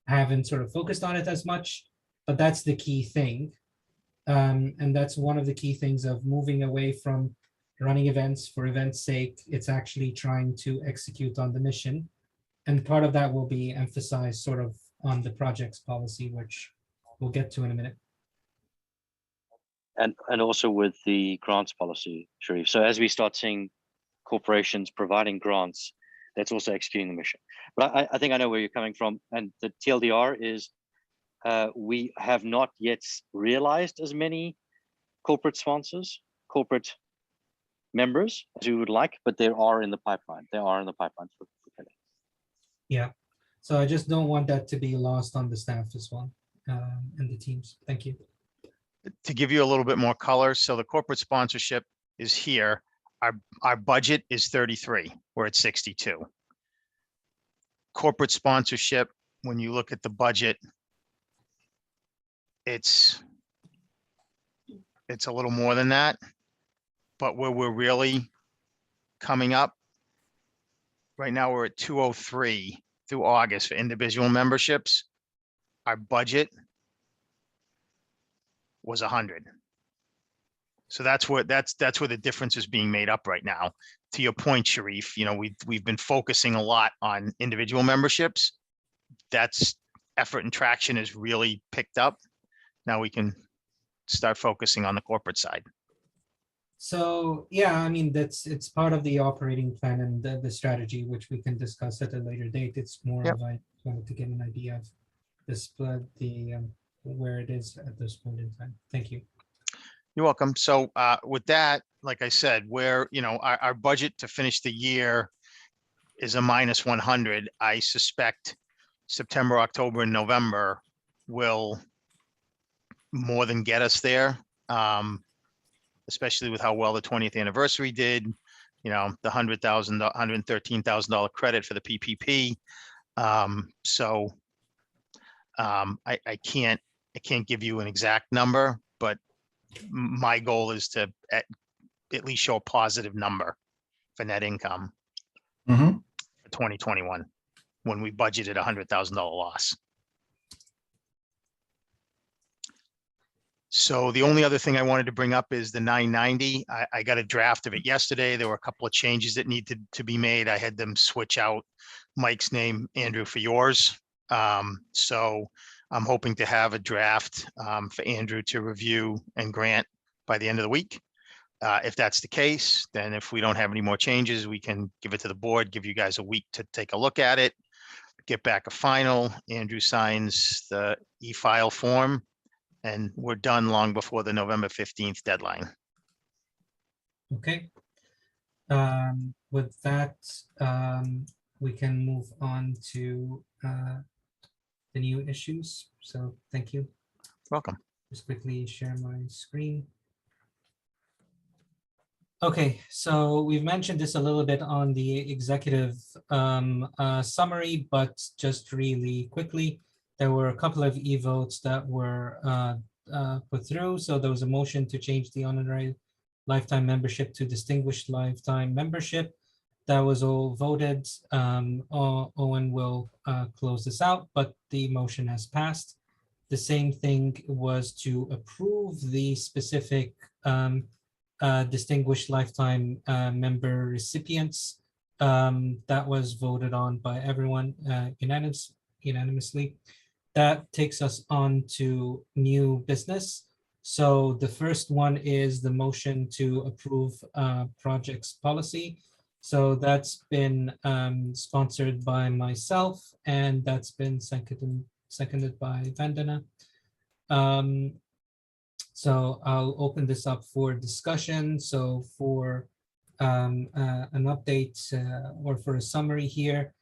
haven't sort of focused on it as much, but that's the key thing. And that's one of the key things of moving away from running events for events' sake. It's actually trying to execute on the mission. And part of that will be emphasized sort of on the projects policy, which we'll get to in a minute. And also with the grants policy, Sharif. So as we start seeing corporations providing grants, that's also executing the mission. But I think I know where you're coming from. And the TLDR is we have not yet realized as many corporate sponsors, corporate members as we would like, but they are in the pipeline. They are in the pipeline for today. Yeah. So I just don't want that to be lost on the staff as well, and the teams. Thank you. To give you a little bit more color, so the corporate sponsorship is here. Our budget is 33. We're at 62. Corporate sponsorship, when you look at the budget, it's a little more than that, but where we're really coming up right now, we're at 203 through August for individual memberships. Our budget was 100. So that's where the difference is being made up right now. To your point, Sharif, you know, we've been focusing a lot on individual memberships. That's effort and traction has really picked up. Now we can start focusing on the corporate side. So yeah, I mean, it's part of the operating plan and the strategy, which we can discuss at a later date. It's more Yep. of I wanted to get an idea of the split, where it is at this point in time. Thank you. You're welcome. So with that, like I said, where, you know, our budget to finish the year is a minus 100. I suspect September, October, and November will more than get us there. Especially with how well the 20th anniversary did, you know, the $113,000 credit for the PPP. I can't give you an exact number, but my goal is to at least show a positive number for net income Mhm. for 2021 when we budgeted $100,000 loss. So the only other thing I wanted to bring up is the 990. I got a draft of it yesterday. There were a couple of changes that needed to be made. I had them switch out Mike's name, Andrew, for yours. So I'm hoping to have a draft for Andrew to review and grant by the end of the week. If that's the case, then if we don't have any more changes, we can give it to the board, give you guys a week to take a look at it, get back a final. Andrew signs the e-file form, and we're done long before the November 15th deadline. Okay. With that, we can move on to the new issues. So thank you. Welcome. Just quickly share my screen. Okay, so we've mentioned this a little bit on the executive summary, but just really quickly, there were a couple of e-votes that were put through. So there was a motion to change the honorary lifetime membership to distinguished lifetime membership. That was all voted. Owen will close this out, but the motion has passed. The same thing was to approve the specific distinguished lifetime member recipients. That was voted on by everyone unanimously. That takes us on to new business. So the first one is the motion to approve projects policy. So that's been sponsored by myself, and that's been seconded by Vandana. So I'll open this up for discussion. So for an update or for a summary here,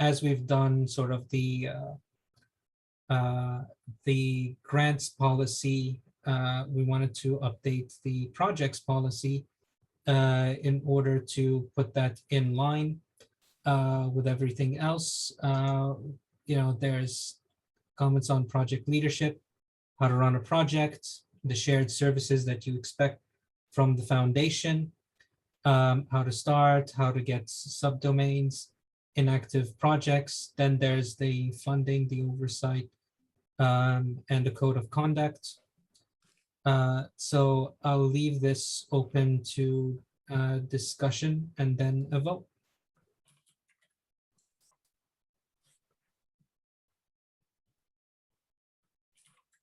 as we've done sort of the grants policy, we wanted to update the projects policy in order to put that in line with everything else. You know, there's comments on project leadership, how to run a project, the shared services that you expect from the foundation, how to start, how to get subdomains, inactive projects. Then there's the funding, the oversight, and the code of conduct. So I'll leave this open to discussion and then a vote.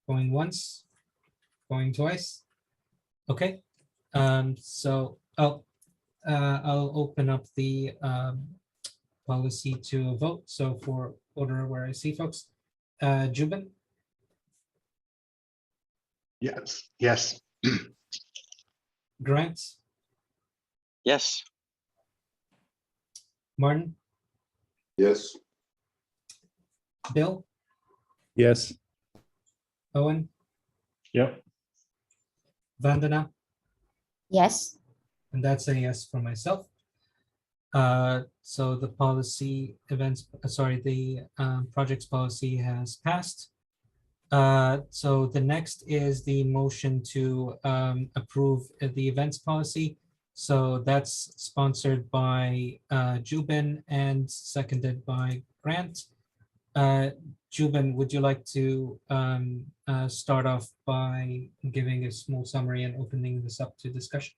Going once, going twice. Okay. So I'll open up the policy to a vote. So for order where I see folks, Jubin, Yes. Grant, Yes. Martin, Yes. Bill, Yes. Owen, Yep. Vandana, Yes. and that's a yes for myself. So the policy events, sorry, the projects policy has passed. So the next is the motion to approve the events policy. So that's sponsored by Jubin and seconded by Grant. Jubin, would you like to start off by giving a small summary and opening this up to discussion?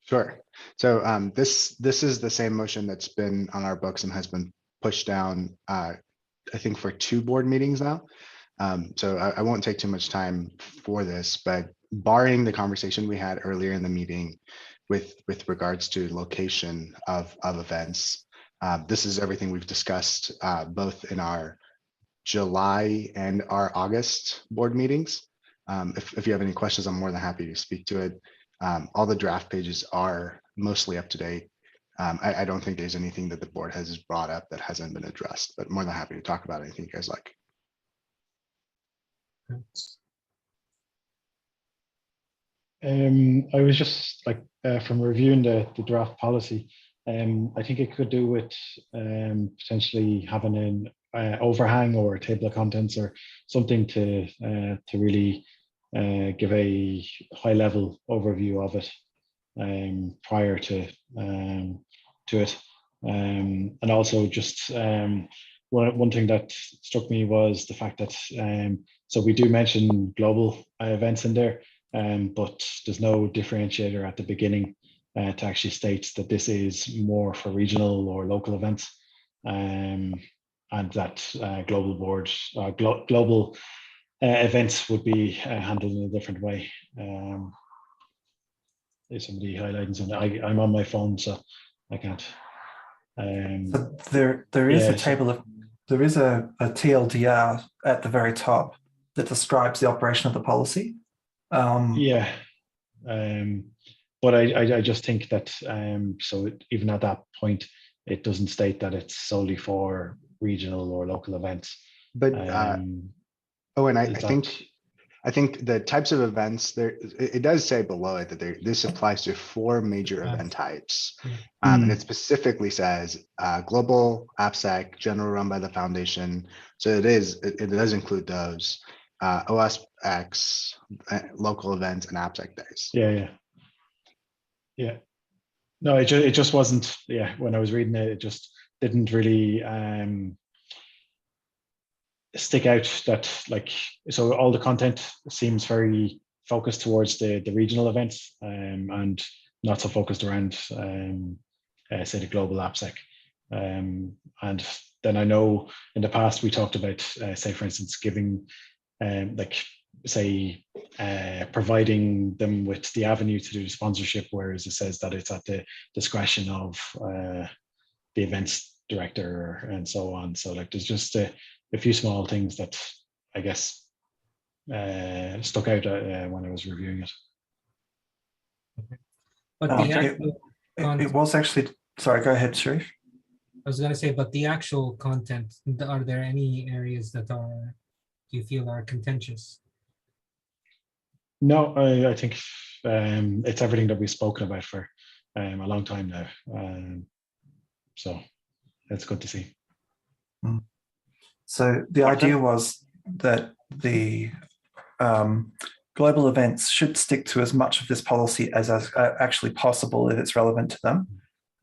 Sure. So this is the same motion that's been on our books and has been pushed down, I think, for 2 board meetings now. So I won't take too much time for this, but barring the conversation we had earlier in the meeting with regards to location of events, this is everything we've discussed both in our July and our August board meetings. If you have any questions, I'm more than happy to speak to it. All the draft pages are mostly up to date. I don't think there's anything that the board has brought up that hasn't been addressed, but more than happy to talk about anything you guys like. I was just like, from reviewing the draft policy, I think it could do with potentially having an overhang or a table of contents or something to really give a high level overview of it prior to it. And also just one thing that struck me was the fact that so we do mention global events in there, but there's no differentiator at the beginning to actually state that this is more for regional or local events, and that global board global events would be handled in a different way. There's somebody highlighting something. I'm on my phone, so I can't. So there is yeah, a table of, there is a TLDR at the very top that describes the operation of the policy. Yeah, but I just think that so even at that point, it doesn't state that it's solely for regional or local events. But oh, and I think the types of events there, it does say below it that this applies to 4 major event types. And it specifically says global, AppSec, general run by the foundation. So it does include those, OWASP X, local events, and AppSec days. Yeah. No, it just wasn't, when I was reading it, it just didn't really stick out that, like, so all the content seems very focused towards the regional events and not so focused around say the global AppSec. And then I know in the past we talked about say, for instance, giving like, say, providing them with the avenue to do sponsorship, whereas it says that it's at the discretion of the events director and so on. So like, there's just a few small things that I guess stuck out when I was reviewing it. Okay. But the actual it was actually, sorry, go ahead, Sharif. I was going to say, but the actual content, are there any areas that do you feel are contentious? No, I think it's everything that we've spoken about for a long time now. So it's good to see. So the idea was that the global events should stick to as much of this policy as actually possible if it's relevant to them.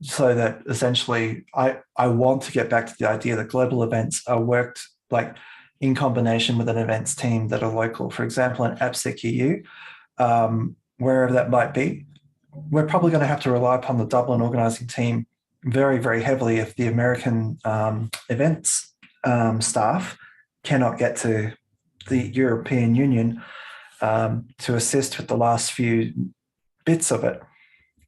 So that essentially, I want to get back to the idea that global events are worked like in combination with an events team that are local. For example, in AppSec EU, wherever that might be, we're probably going to have to rely upon the Dublin organising team very, very heavily if the American events staff cannot get to the European Union to assist with the last few bits of it.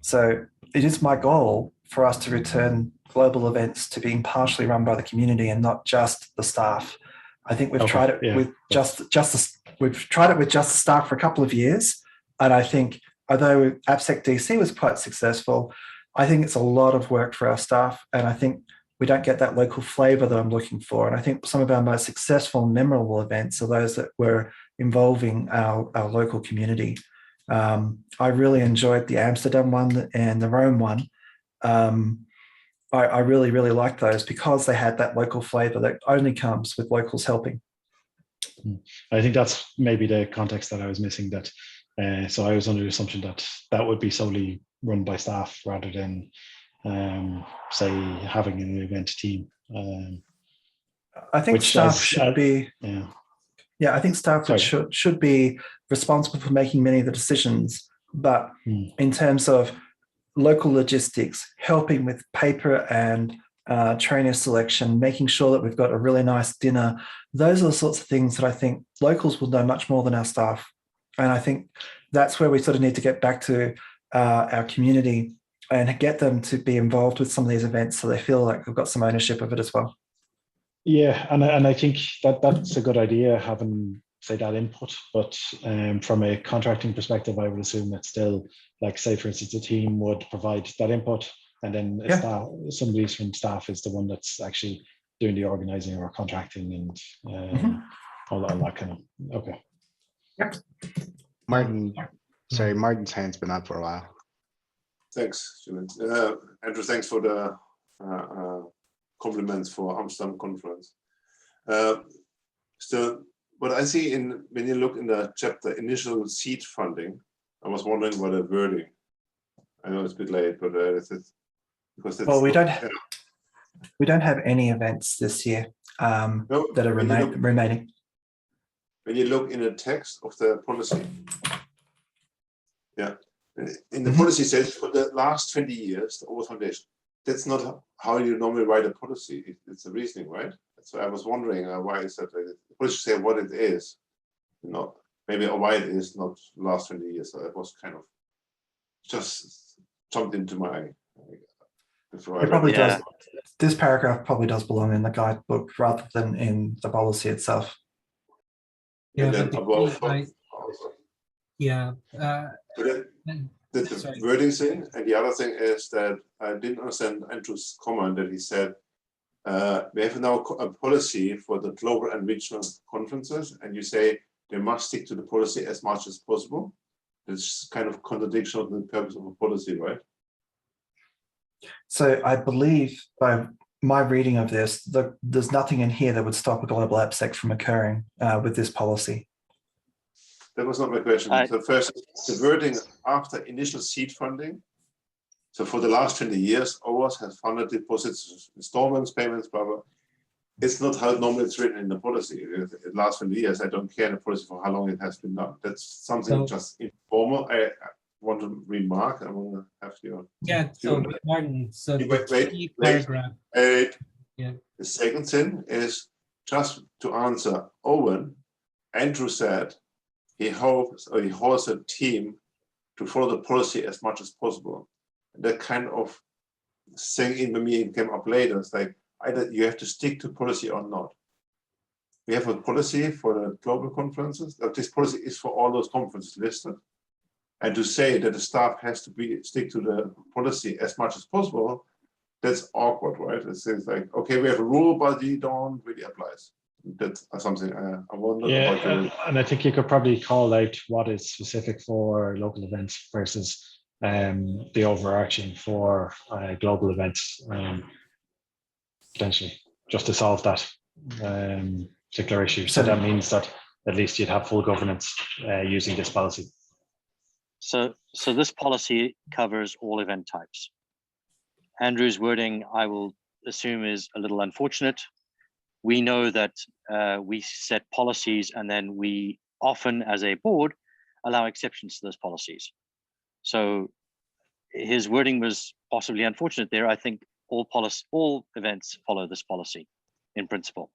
So it is my goal for us to return global events to being partially run by the community and not just the staff. I think we've tried it with just the staff for a couple of years, And I think, although AppSec DC was quite successful, I think it's a lot of work for our staff. And I think we don't get that local flavor that I'm looking for. And I think some of our most successful and memorable events are those that were involving our local community. I really enjoyed the Amsterdam one and the Rome one. I really, really liked those because they had that local flavor that only comes with locals helping. I think that's maybe the context that I was missing. That so I was under the assumption that that would be solely run by staff rather than say having an event team. I think which staff does- should be. Yeah. Yeah, I think staff should be responsible for making many of the decisions. But in terms of local logistics, helping with paper and trainer selection, making sure that we've got a really nice dinner, those are the sorts of things that I think locals will know much more than our staff. And I think that's where we sort of need to get back to our community and get them to be involved with some of these events so they feel like they've got some ownership of it as well. Yeah, and I think that's a good idea, having say that input, but from a contracting perspective, I would assume that still, like say for instance, the team would provide that input, and then staff, somebody from staff is the one that's actually doing the organizing or contracting and all that kind of. Okay. Yep. Martin, sorry, Martin's hand's been up for a while. Thanks, Julian. Andrew, thanks for the compliments for Amsterdam conference. Still, what I see when you look in the chapter initial seed funding, I was wondering what the wording. I know it's a bit late, but because it's, well, we don't have any events this year that are remaining. When you look in the text of the policy, in the policy says for the last 20 years, the OWASP Foundation. That's not how you normally write a policy. It's a reasoning, right? So I was wondering why is that? The policy say what it is, not maybe why it is not last 20 years. So it was kind of just jumped into my. It probably does. This paragraph probably does belong in the guidebook rather than in the policy itself. Yeah, and then above. The wording thing, and the other thing is that I didn't understand Andrew's comment that he said we have now a policy for the global and regional conferences, and you say they must stick to the policy as much as possible. It's kind of contradiction of the purpose of a policy, right? So I believe by my reading of this, there's nothing in here that would stop a global AppSec from occurring with this policy. That was not my question. So first, the wording after initial seed funding. So for the last 20 years, OWASP has funded deposits, installments, payments, blah, blah. It's not how normally it's written in the policy. It lasts 20 years. I don't care in the policy for how long it has been done. That's something just informal. I want to remark. I want to have your. Yeah, so Martin, so wait, paragraph. The second thing is just to answer Owen. Andrew said he hopes or he holds a team to follow the policy as much as possible. And that kind of thing in the meeting came up later. It's like either you have to stick to policy or not. We have a policy for the global conferences. This policy is for all those conferences listed. And to say that the staff has to stick to the policy as much as possible, that's awkward, right? It's like, okay, we have a rule, but you don't really applies. That's something I wonder about. And I think you could probably call out what is specific for local events versus the overarching for global events, potentially, just to solve that particular issue. So that means that at least you'd have full governance using this policy. So this policy covers all event types. Andrew's wording, I will assume, is a little unfortunate. We know that we set policies and then we often, as a board, allow exceptions to those policies. So his wording was possibly unfortunate there. I think all events follow this policy in principle.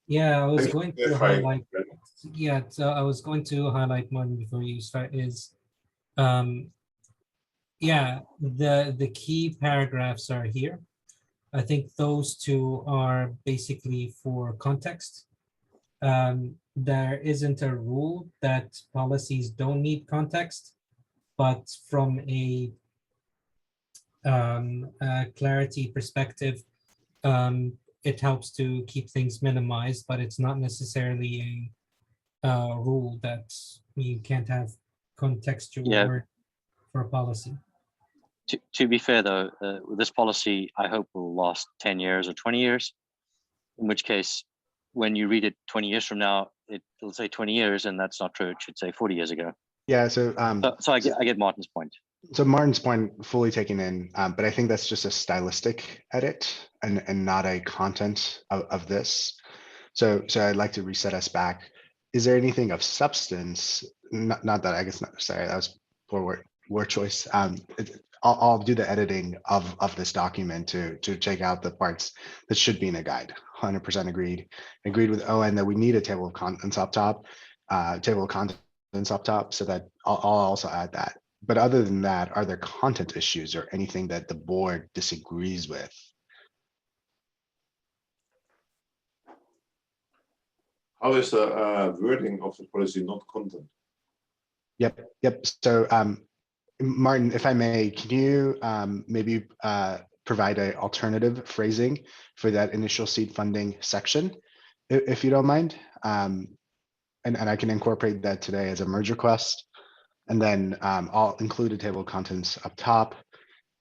Yeah, I was going to highlight. Yeah, so I was going to highlight one before you start is, yeah, the key paragraphs are here. I think those two are basically for context. there isn't a rule that policies don't need context, but from a clarity perspective, it helps to keep things minimized, but it's not necessarily a rule that you can't have contextual Yeah. word for a policy. To be fair though, this policy, I hope will last 10 years or 20 years, in which case, when you read it 20 years from now, it'll say 20 years, and that's not true. It should say 40 years ago. Yeah, so So I get Martin's point. so Martin's point fully taken in, but I think that's just a stylistic edit and not a content of this. So I'd like to reset us back. Is there anything of substance? Not that, I guess, not, sorry, that was poor word choice. I'll do the editing of this document to check out the parts that should be in a guide. 100% agreed. Agreed with Owen that we need a table of contents up top, so that I'll also add that. But other than that, are there content issues or anything that the board disagrees with? How is the wording of the policy, not content? Yep. So Martin, if I may, can you maybe provide an alternative phrasing for that initial seed funding section, if you don't mind? And I can incorporate that today as a merge request. And then I'll include a table of contents up top.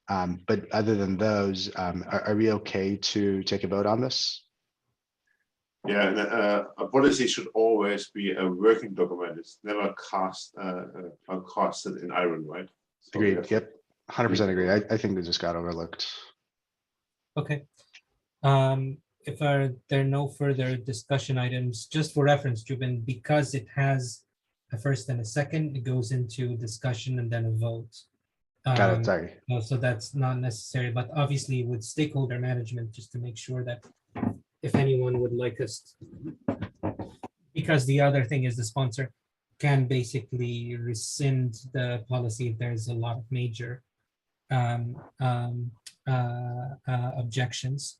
But other than those, are we okay to take a vote on this? Yeah, and, a policy should always be a working document. It's never casted in iron, right? So we Agreed. have- Yep. 100% agree. I think they just got overlooked. Okay. If there are no further discussion items, just for reference, Jubin, because it has a first and a second, it goes into discussion and then a vote. Got it. Sorry. So that's not necessary, but obviously with stakeholder management, just to make sure that if anyone would like us, because the other thing is the sponsor can basically rescind the policy if there's a lot of major objections.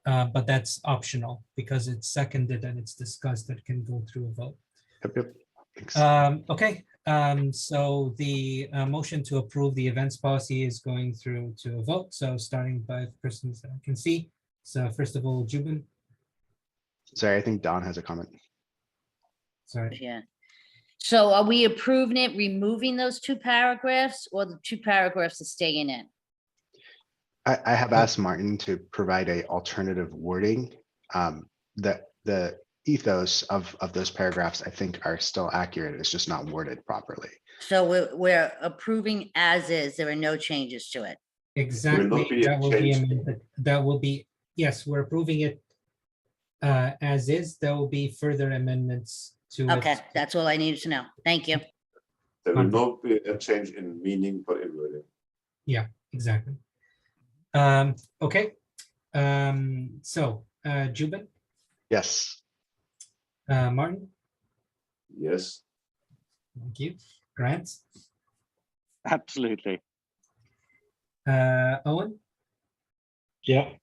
But that's optional because it's seconded and it's discussed, that can go through a vote. Yep. Thanks. Okay, so the motion to approve the events policy is going through to a vote. So starting by the persons that I can see. So first of all, Jubin. Sorry, I think Don has a comment. Sorry. Yeah. So are we approving it, removing those 2 paragraphs, or the 2 paragraphs are staying in? I have asked Martin to provide a alternative wording. That the ethos of those paragraphs, I think, are still accurate. It's just not worded properly. So we're approving as is, there are no changes to it. Exactly. be a That will be change. amended. That will be, yes, we're approving it as is. There will be further amendments to it. Okay, that's all I needed to know. Thank you. There will not be a change in meaning, but in wording. Yeah, exactly. Okay. So Jubin, Yes. Martin, Yes. thank you. Grant, Absolutely. Owen, Yeah.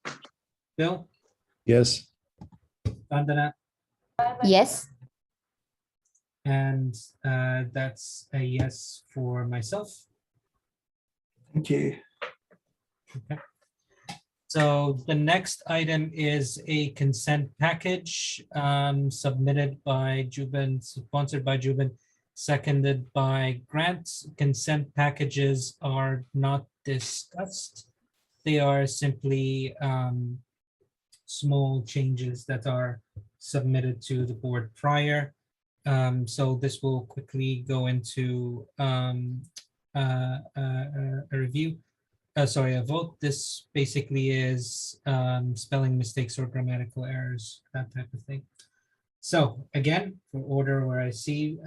Bill, Yes. Vandana, Yes. and that's a yes for myself. Thank you. Okay. So the next item is a consent package submitted by Jubin, sponsored by Jubin, seconded by Grant. Consent packages are not discussed. They are simply small changes that are submitted to the board prior. So this will quickly go into a review. Sorry, a vote. This basically is spelling mistakes or grammatical errors, that type of thing. So again, for order where I see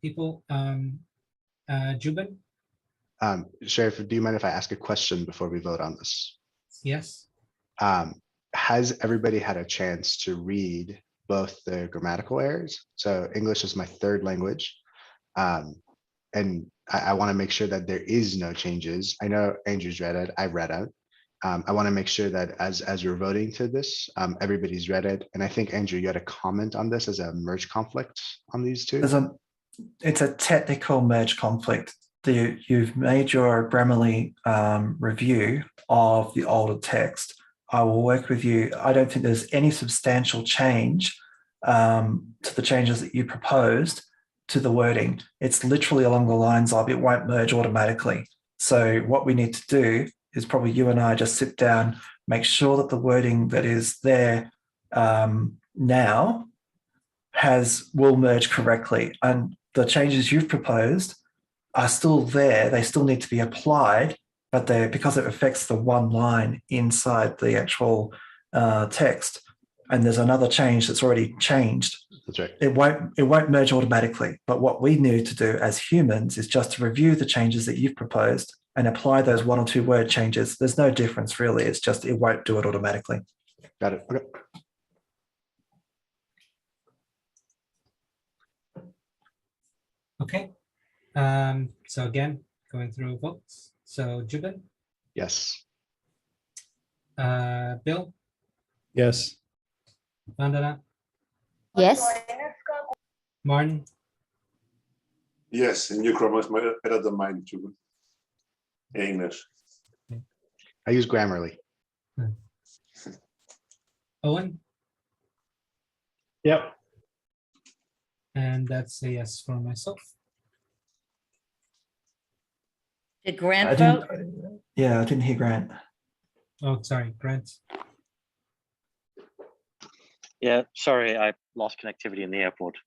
people, Jubin, Sheriff, do you mind if I ask a question before we vote on this? yes. Has everybody had a chance to read both the grammatical errors? So English is my 3rd language. And I want to make sure that there is no changes. I know Andrew's read it, I read it. I want to make sure that as you're voting to this, everybody's read it. And I think, Andrew, you had a comment on this as a merge conflict on these two. It's a technical merge conflict. You've made your Grammarly review of the older text. I will work with you. I don't think there's any substantial change to the changes that you proposed to the wording. It's literally along the lines of it won't merge automatically. So what we need to do is probably you and I just sit down, make sure that the wording that is there now will merge correctly. And the changes you've proposed are still there. They still need to be applied, but because it affects the one line inside the actual text, and there's another change that's already changed. That's right. It won't merge automatically. But what we need to do as humans is just to review the changes that you've proposed and apply those 1 or 2 word changes. There's no difference really. It's just it won't do it automatically. Got it. Okay. Okay. So again, going through votes. So Jubin, Yes. Bill, Yes. Vandana, Yes. Martin, Yes, and your grammar is better than mine too. English. I use Grammarly. Owen, Yep. and that's a yes for myself. Did I Grant didn't. vote? Yeah, I didn't hear Grant. Oh, sorry, Grant. Yeah, sorry, I lost connectivity in the airport.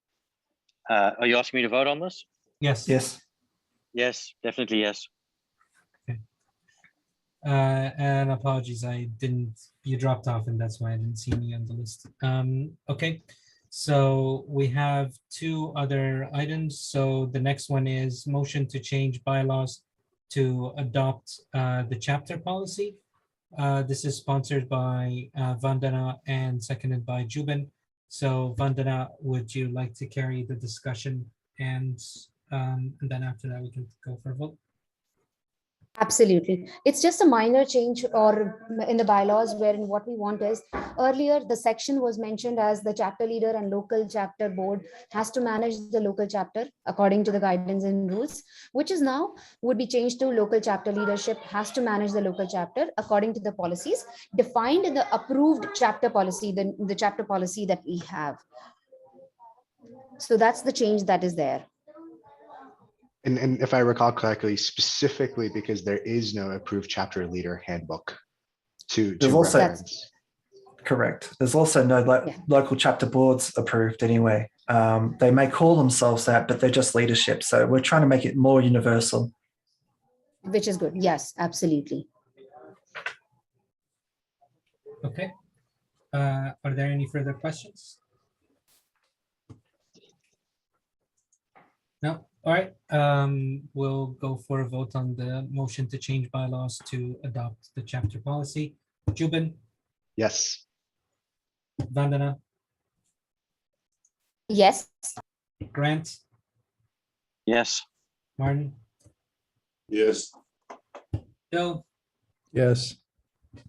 Are you asking me to vote on this? Yes. Yes. Yes, definitely yes. And apologies, you dropped off, and that's why I didn't see me on the list. Okay, so we have 2 other items. So the next one is motion to change bylaws to adopt the chapter policy. This is sponsored by Vandana and seconded by Jubin. So Vandana, would you like to carry the discussion? And then after that, we can go for a vote. Absolutely. It's just a minor change or in the bylaws wherein what we want is earlier the section was mentioned as the chapter leader and local chapter board has to manage the local chapter according to the guidance and rules, which is now would be changed to local chapter leadership has to manage the local chapter according to the policies defined in the approved chapter policy, the chapter policy that we have. So that's the change that is there. And if I recall correctly, specifically because there is no approved chapter leader handbook to There's also- reference. Correct. There's also no local chapter boards approved anyway. They may call themselves that, but they're just leadership. So we're trying to make it more universal. Which is good. Yes, absolutely. Okay. Are there any further questions? No. All right. We'll go for a vote on the motion to change bylaws to adopt the chapter policy. Jubin, Yes. Vandana, Yes. Grant, Yes. Martin, Yes, Bill, Yes.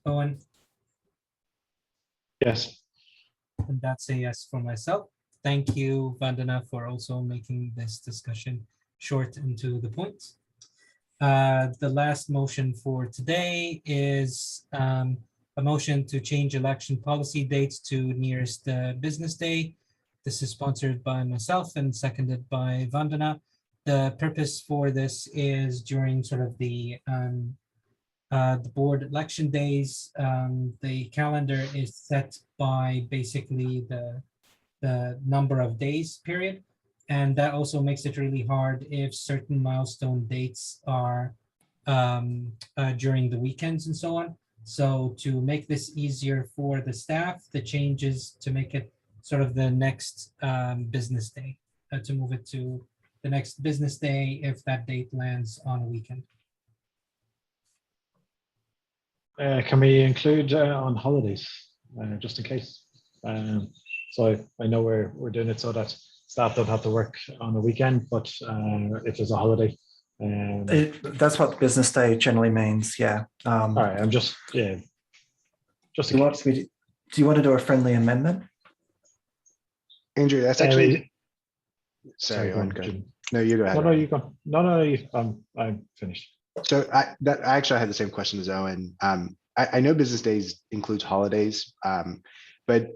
Owen, Yes. and that's a yes for myself. Thank you, Vandana, for also making this discussion short and to the point. The last motion for today is a motion to change election policy dates to nearest business day. This is sponsored by myself and seconded by Vandana. The purpose for this is during sort of the board election days. The calendar is set by basically the number of days period. And that also makes it really hard if certain milestone dates are during the weekends and so on. So to make this easier for the staff, the change is to make it sort of the next business day, to move it to the next business day if that date lands on a weekend. Can we include on holidays, just in case? So I know we're doing it so that staff don't have to work on the weekend, but if there's a holiday, That's what business day generally means. Yeah. All right, I'm just, yeah. Just Do you want me do you want to do a friendly amendment? Andrew, that's actually, sorry, go Owen, on, go ahead. Jim. No, you go ahead. No, Owen. you go. No, I'm finished. So I actually had the same question as Owen. I know business days includes holidays, but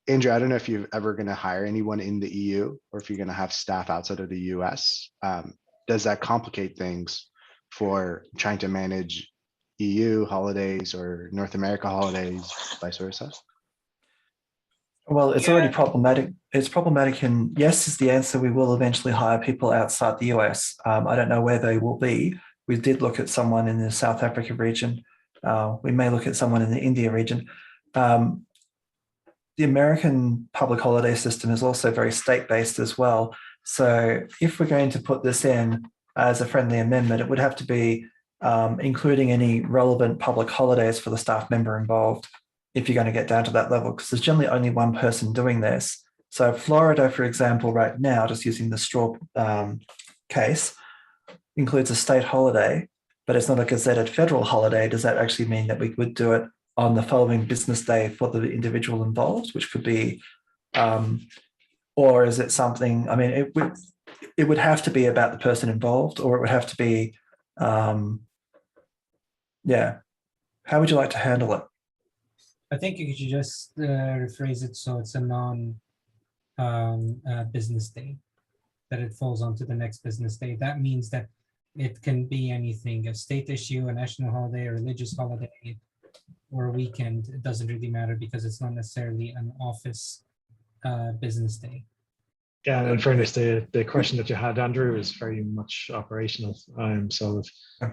Andrew, I don't know if you're ever going to hire anyone in the EU or if you're going to have staff outside of the US. Does that complicate things for trying to manage EU holidays or North America holidays, vice versa? Well, it's already problematic. It's problematic, and yes is the answer. We will eventually hire people outside the US. I don't know where they will be. We did look at someone in the South Africa region. We may look at someone in the India region. The American public holiday system is also very state-based as well. So if we're going to put this in as a friendly amendment, it would have to be including any relevant public holidays for the staff member involved, if you're going to get down to that level, because there's generally only one person doing this. So Florida, for example, right now, just using the straw case, includes a state holiday, but it's not a gazetted federal holiday. Does that actually mean that we would do it on the following business day for the individual involved, which could be, or is it something, I mean, it would have to be about the person involved, or it would have to be, yeah. How would you like to handle it? I think you should just rephrase it so it's a non-business day, that it falls onto the next business day. That means that it can be anything, a state issue, a national holiday, a religious holiday, or a weekend. It doesn't really matter because it's not necessarily an office business day. Yeah, and in fairness, the question that you had, Andrew, is very much operational. So if,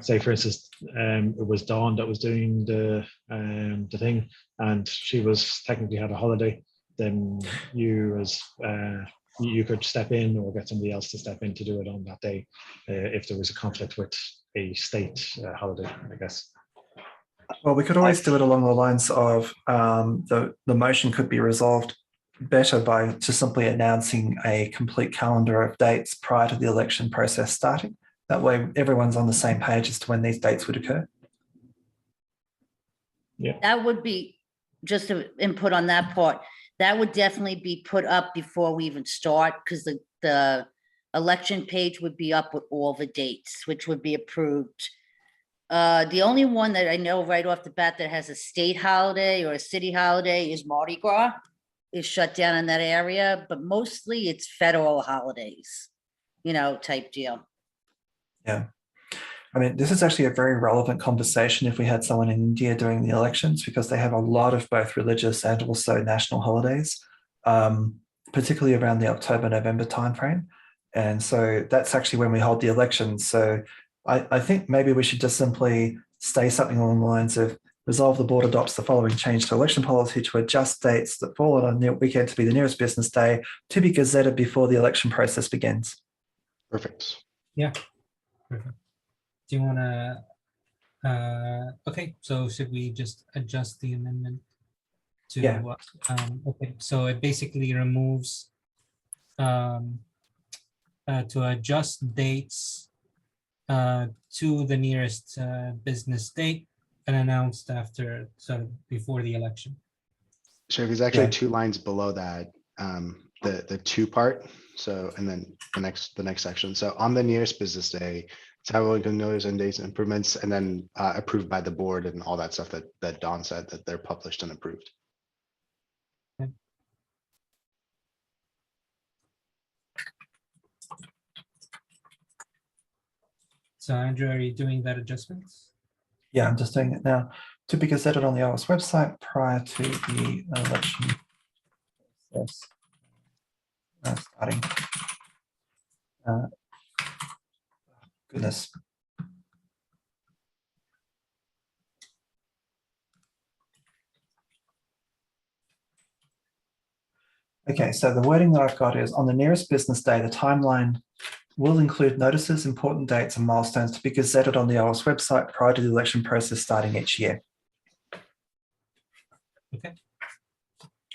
say for instance, it was Dawn that was doing the thing, and she was technically had a holiday, then you as you could step in or get somebody else to step in to do it on that day if there was a conflict with a state holiday, I guess. Well, we could always do it along the lines of the motion could be resolved better by just simply announcing a complete calendar of dates prior to the election process starting. That way everyone's on the same page as to when these dates would occur. Yeah, That would be, just to input on that part, that would definitely be put up before we even start, because the election page would be up with all the dates, which would be approved. The only one that I know right off the bat that has a state holiday or a city holiday is Mardi Gras, is shut down in that area, but mostly it's federal holidays, type deal. Yeah. I mean, this is actually a very relevant conversation if we had someone in India doing the elections, because they have a lot of both religious and also national holidays, particularly around the October-November timeframe. And so that's actually when we hold the elections. So I think maybe we should just simply say something along the lines of resolve the board adopts the following change to election policy to adjust dates that fall on a weekend to be the nearest business day to be gazetted before the election process begins. Perfect. Yeah. Perfect. Do you want to, okay, so should we just adjust the amendment to, Yeah. Okay, so it basically removes to adjust dates to the nearest business date and announced after, sort of before the election. Sure, there's actually Yeah. 2 lines below that, the 2 part. So, and then the next section. So on the nearest business day, tabulating notice and dates improvements, and then approved by the board and all that stuff that Dawn said that they're published and approved. Okay. So Andrew, are you doing that adjustment? Yeah, I'm just doing it now. To be gazetted on the OWASP website prior to the election process starting. Goodness. Okay, so the wording that I've got is on the nearest business day, the timeline will include notices, important dates, and milestones to be gazetted on the OWASP website prior to the election process starting each year. Okay.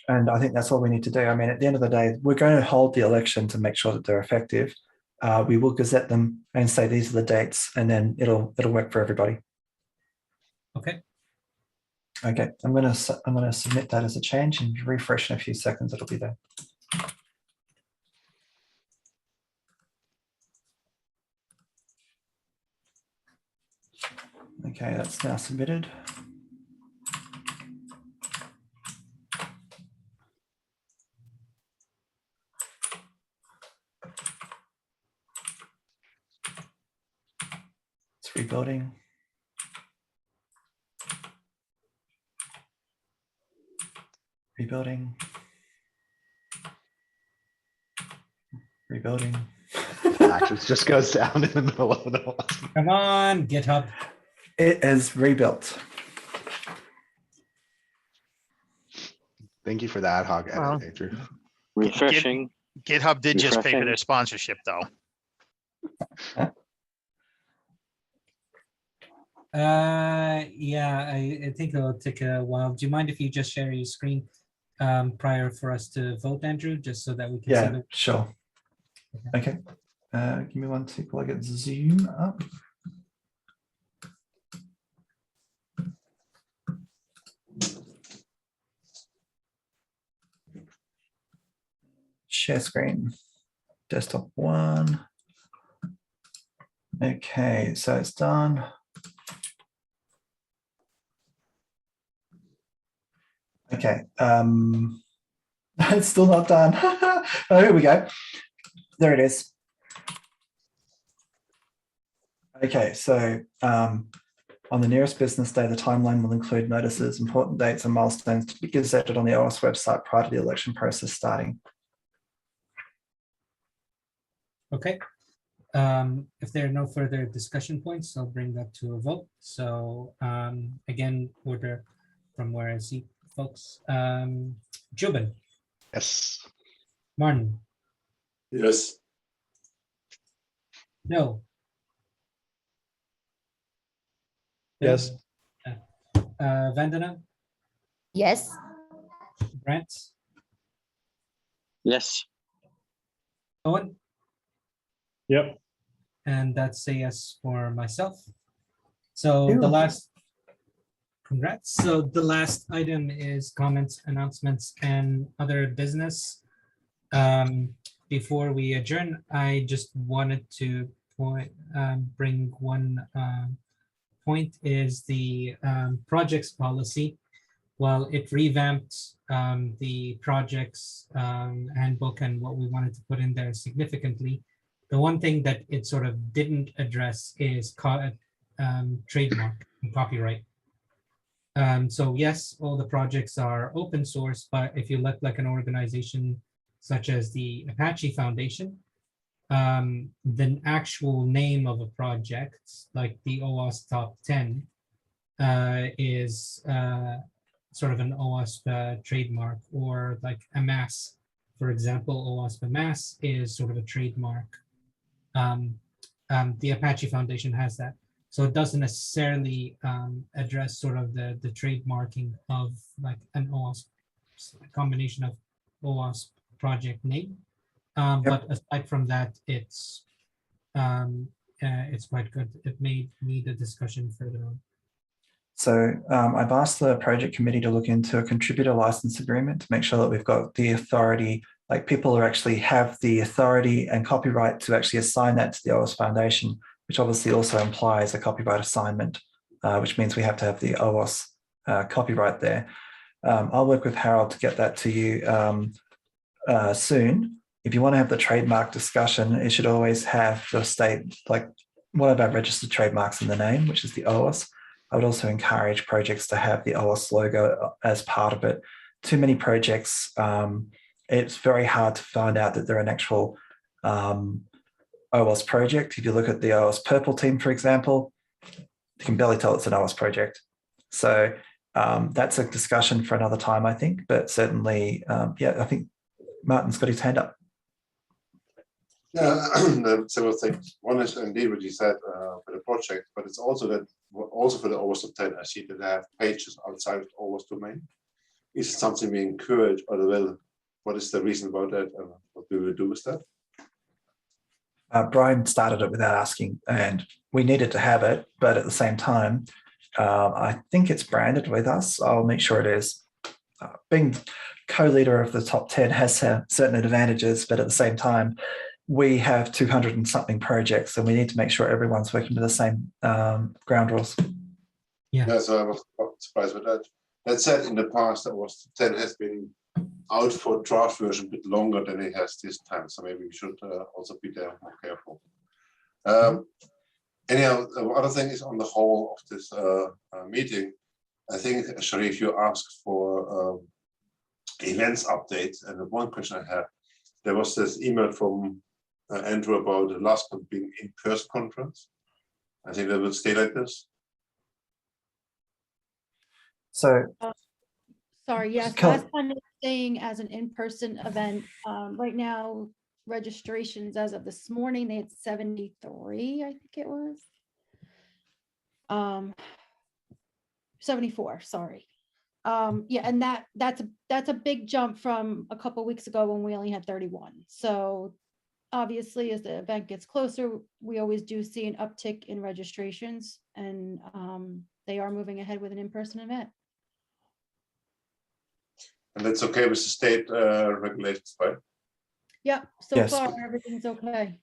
And I think that's all we need to do. I mean, at the end of the day, we're going to hold the election to make sure that they're effective. we will gazette them and say these are the dates, and then it'll work for everybody. Okay. Okay, I'm gonna submit that as a change and refresh in a few seconds. It'll be there. Okay, that's now submitted. It's rebuilding. Rebuilding. Rebuilding. Actually, it just goes down in the middle of the one. Come on, GitHub. It is rebuilt. Thank you for the ad hoc Well, edit, Andrew. Refreshing. GitHub did just pay for Refreshing. their sponsorship, though. Yeah, I think it'll take a while. Do you mind if you just share your screen prior for us to vote, Andrew, just so that we can see Yeah, the sure. Okay. Give me 1 tick while I get Zoom up. Share screen. Desktop 1. Okay, so it's done. Okay, it's still not done. Oh, here we go. There it is. Okay, so on the nearest business day, the timeline will include notices, important dates, and milestones to be gazetted on the OWASP website prior to the election process starting. Okay. If there are no further discussion points, I'll bring that to a vote. So again, order from where I see folks. Jubin, Yes. Martin, Yes. no. Yes. Vandana, Yes. Brent, Yes. Owen, Yep. and that's a yes for myself. So the Ew. last, congrats. So the last item is comments, announcements, and other business. Before we adjourn, I just wanted to bring one point is the projects policy. While it revamped the projects handbook and what we wanted to put in there significantly, the one thing that it sort of didn't address is trademark and copyright. So yes, all the projects are open source, but if you look like an organization such as the Apache Foundation, the actual name of a project, like the OWASP Top 10, is sort of an OWASP trademark, or like AMAS, for example. OWASP AMAS is sort of a trademark. The Apache Foundation has that. So it doesn't necessarily address sort of the trademarking of like an OWASP, a combination of OWASP project name. But aside from that, it's quite good. It may need a discussion further on. So I've asked the project committee to look into a contributor license agreement to make sure that we've got the authority, like people who actually have the authority and copyright to actually assign that to the OWASP Foundation, which obviously also implies a copyright assignment, which means we have to have the OWASP copyright there. I'll work with Harold to get that to you soon. If you want to have the trademark discussion, it should always have the state, like one of our registered trademarks in the name, which is the OWASP. I would also encourage projects to have the OWASP logo as part of it. Too many projects, it's very hard to find out that they're an actual OWASP project. If you look at the OWASP Purple team, for example, you can barely tell it's an OWASP project. So that's a discussion for another time, I think. But certainly, yeah, I think Martin's got his hand up. Yeah, several things. One is indeed what you said for the project, but it's also that also for the OWASP 10, I see that they have pages outside of the OWASP domain. Is it something we encourage or will? What is the reason about that? What we will do with that? Brian started it without asking, and we needed to have it, but at the same time, I think it's branded with us. I'll make sure it is. Being co-leader of the top 10 has certain advantages, but at the same time, we have 200 and something projects, and we need to make sure everyone's working to the same ground rules. Yeah. So I was surprised with that. That said, in the past, that was 10 has been out for draft version a bit longer than it has this time. So maybe we should also be there more careful. Anyhow, the other thing is on the whole of this meeting, I think, Sharif, you asked for events updates. And the one question I had, there was this email from Andrew about the last one being in-person conference. I think that will stay like this. So, Sorry, yes, Kelly. last time it was staying as an in-person event. Right now, registrations as of this morning, they had 73, I think it was. 74, sorry. Yeah, and that's a big jump from a couple weeks ago when we only had 31. So obviously, as the event gets closer, we always do see an uptick in registrations, and they are moving ahead with an in-person event. And that's okay with the state regulations, right? Yep, so Yes. far everything's okay.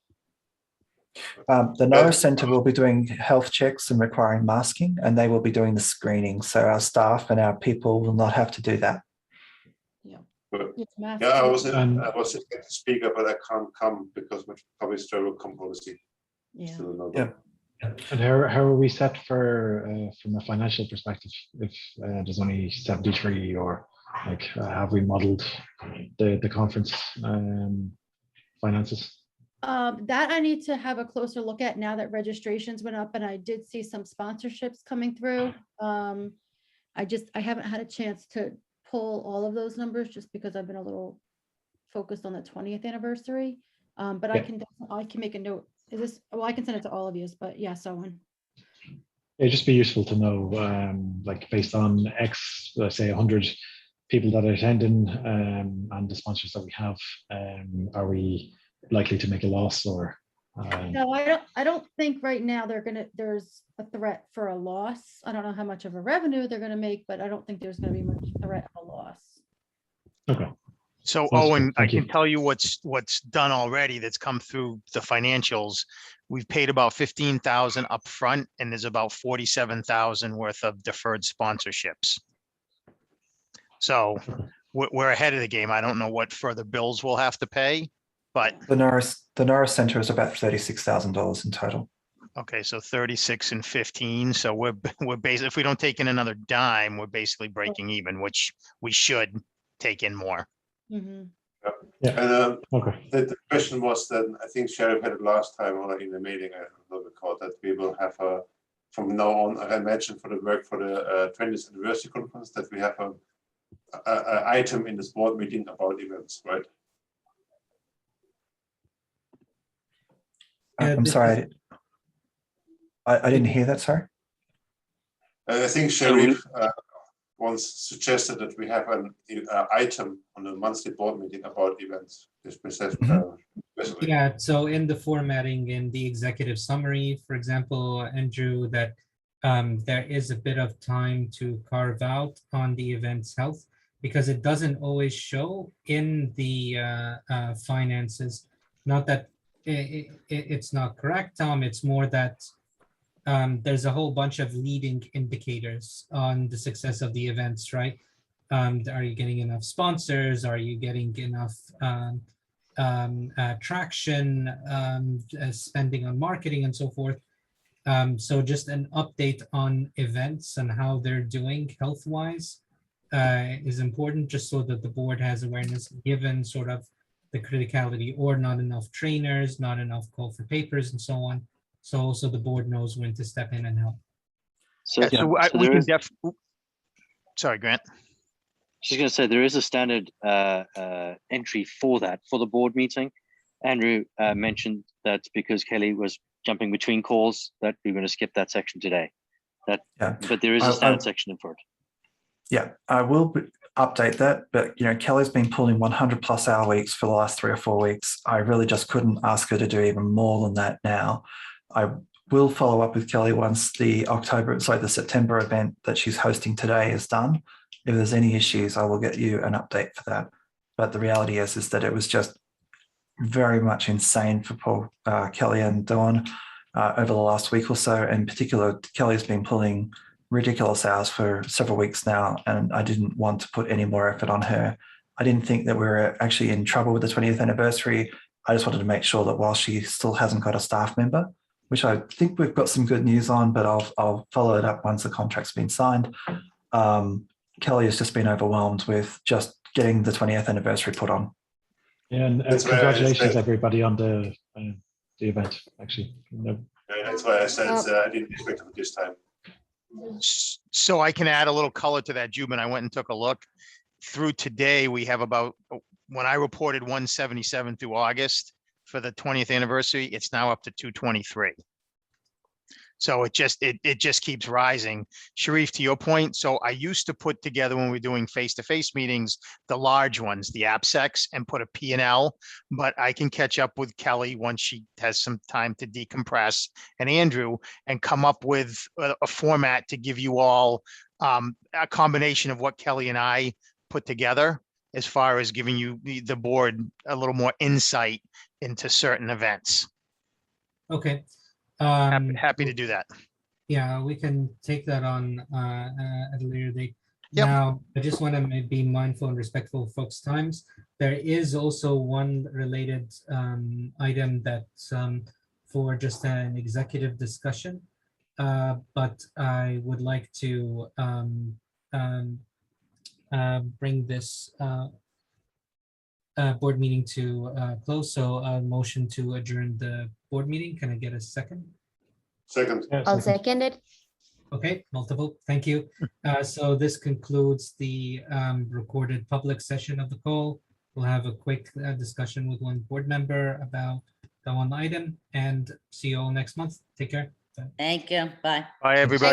the Norris Centre will be doing health checks and requiring masking, and they will be doing the screening. So our staff and our people will not have to do that. Yeah, But, it's massive. yeah, I was a speaker, but I can't come because my public travel come policy. Yeah. Still another. Yeah. And how are we set for from a financial perspective? If there's only 73, or like have we modeled the conference finances? That I need to have a closer look at now that registrations went up, and I did see some sponsorships coming through. I haven't had a chance to pull all of those numbers just because I've been a little focused on the 20th anniversary. But Yeah. I can make a note. Is this, well, I can send it to all of you, but yes, Owen. It'd just be useful to know, like based on X, let's say 100 people that are attending, and the sponsors that we have, are we likely to make a loss or? No, I don't think right now there's a threat for a loss. I don't know how much of a revenue they're gonna make, but I don't think there's gonna be much threat of a loss. Okay. So Sounds good. Owen, I Thank you. can tell you what's done already that's come through the financials. We've paid about 15,000 upfront, and there's about 47,000 worth of deferred sponsorships. So we're ahead of the game. I don't know what further bills we'll have to pay, but The Norris Centre is about $36,000 in total. okay, so 36 and 15. So we're basically, if we don't take in another dime, we're basically breaking even, which we should take in more. Mhm. Yeah. And Okay. the question was that I think Sheriff had it last time or in the meeting, I don't recall, that we will have from now on, I imagine for the work for the 20th anniversary conference, that we have a item in this board meeting about events, right? Uh, I'm sorry, I didn't hear that, sorry. I think Sheriff once suggested that we have an item on the monthly board meeting about events. Yeah, so in the formatting in the executive summary, for example, Andrew, that there is a bit of time to carve out on the event's health, because it doesn't always show in the finances. Not that it's not correct, Tom, it's more that there's a whole bunch of leading indicators on the success of the events, right? Are you getting enough sponsors? Are you getting enough traction, spending on marketing and so forth? So just an update on events and how they're doing health-wise is important, just so that the board has awareness, given sort of the criticality, or not enough trainers, not enough call for papers and so on. So also the board knows when to step in and help. So, Yeah, so so we there can is, sorry, Grant. just going to say there is a standard entry for that for the board meeting. Andrew mentioned that because Kelly was jumping between calls, that we're going to skip that section today. Yeah. But there is a standard section for it. Yeah, I will update that, but Kelly's been pulling 100+ hour weeks for the last 3 or 4 weeks. I really just couldn't ask her to do even more than that now. I will follow up with Kelly once the September event that she's hosting today is done. If there's any issues, I will get you an update for that. But the reality is that it was just very much insane for poor Kelly and Dawn over the last week or so. In particular, Kelly's been pulling ridiculous hours for several weeks now, and I didn't want to put any more effort on her. I didn't think that we were actually in trouble with the 20th anniversary. I just wanted to make sure that while she still hasn't got a staff member, which I think we've got some good news on, but I'll follow it up once the contract's been signed. Kelly has just been overwhelmed with just getting the 20th anniversary put on. Yeah, and That's why I congratulations expect- everybody on the event. Actually, That's why I said I didn't expect it this time. So I can add a little color to that, Jubin. I went and took a look. Through today, we have about, when I reported 177 through August for the 20th anniversary, it's now up to 223. So it just keeps rising. Sharif, to your point, so I used to put together when we're doing face-to-face meetings, the large ones, the AppSecs, and put a P&L, but I can catch up with Kelly once she has some time to decompress, and Andrew, and come up with a format to give you all a combination of what Kelly and I put together as far as giving you the board a little more insight into certain events. Okay. Happy to do that. Yeah, we can take that on at a later date. Yep. Now, I just want to be mindful and respectful of folks' times. There is also one related item that's for just an executive discussion, but I would like to bring this board meeting to close. So a motion to adjourn the board meeting. Can I get a second? Second. I'll second it. Okay, multiple. Thank you. So this concludes the recorded public session of the call. We'll have a quick discussion with one board member about the one item, and see you all next month. Take care. Thank you. Bye. Bye, everybody.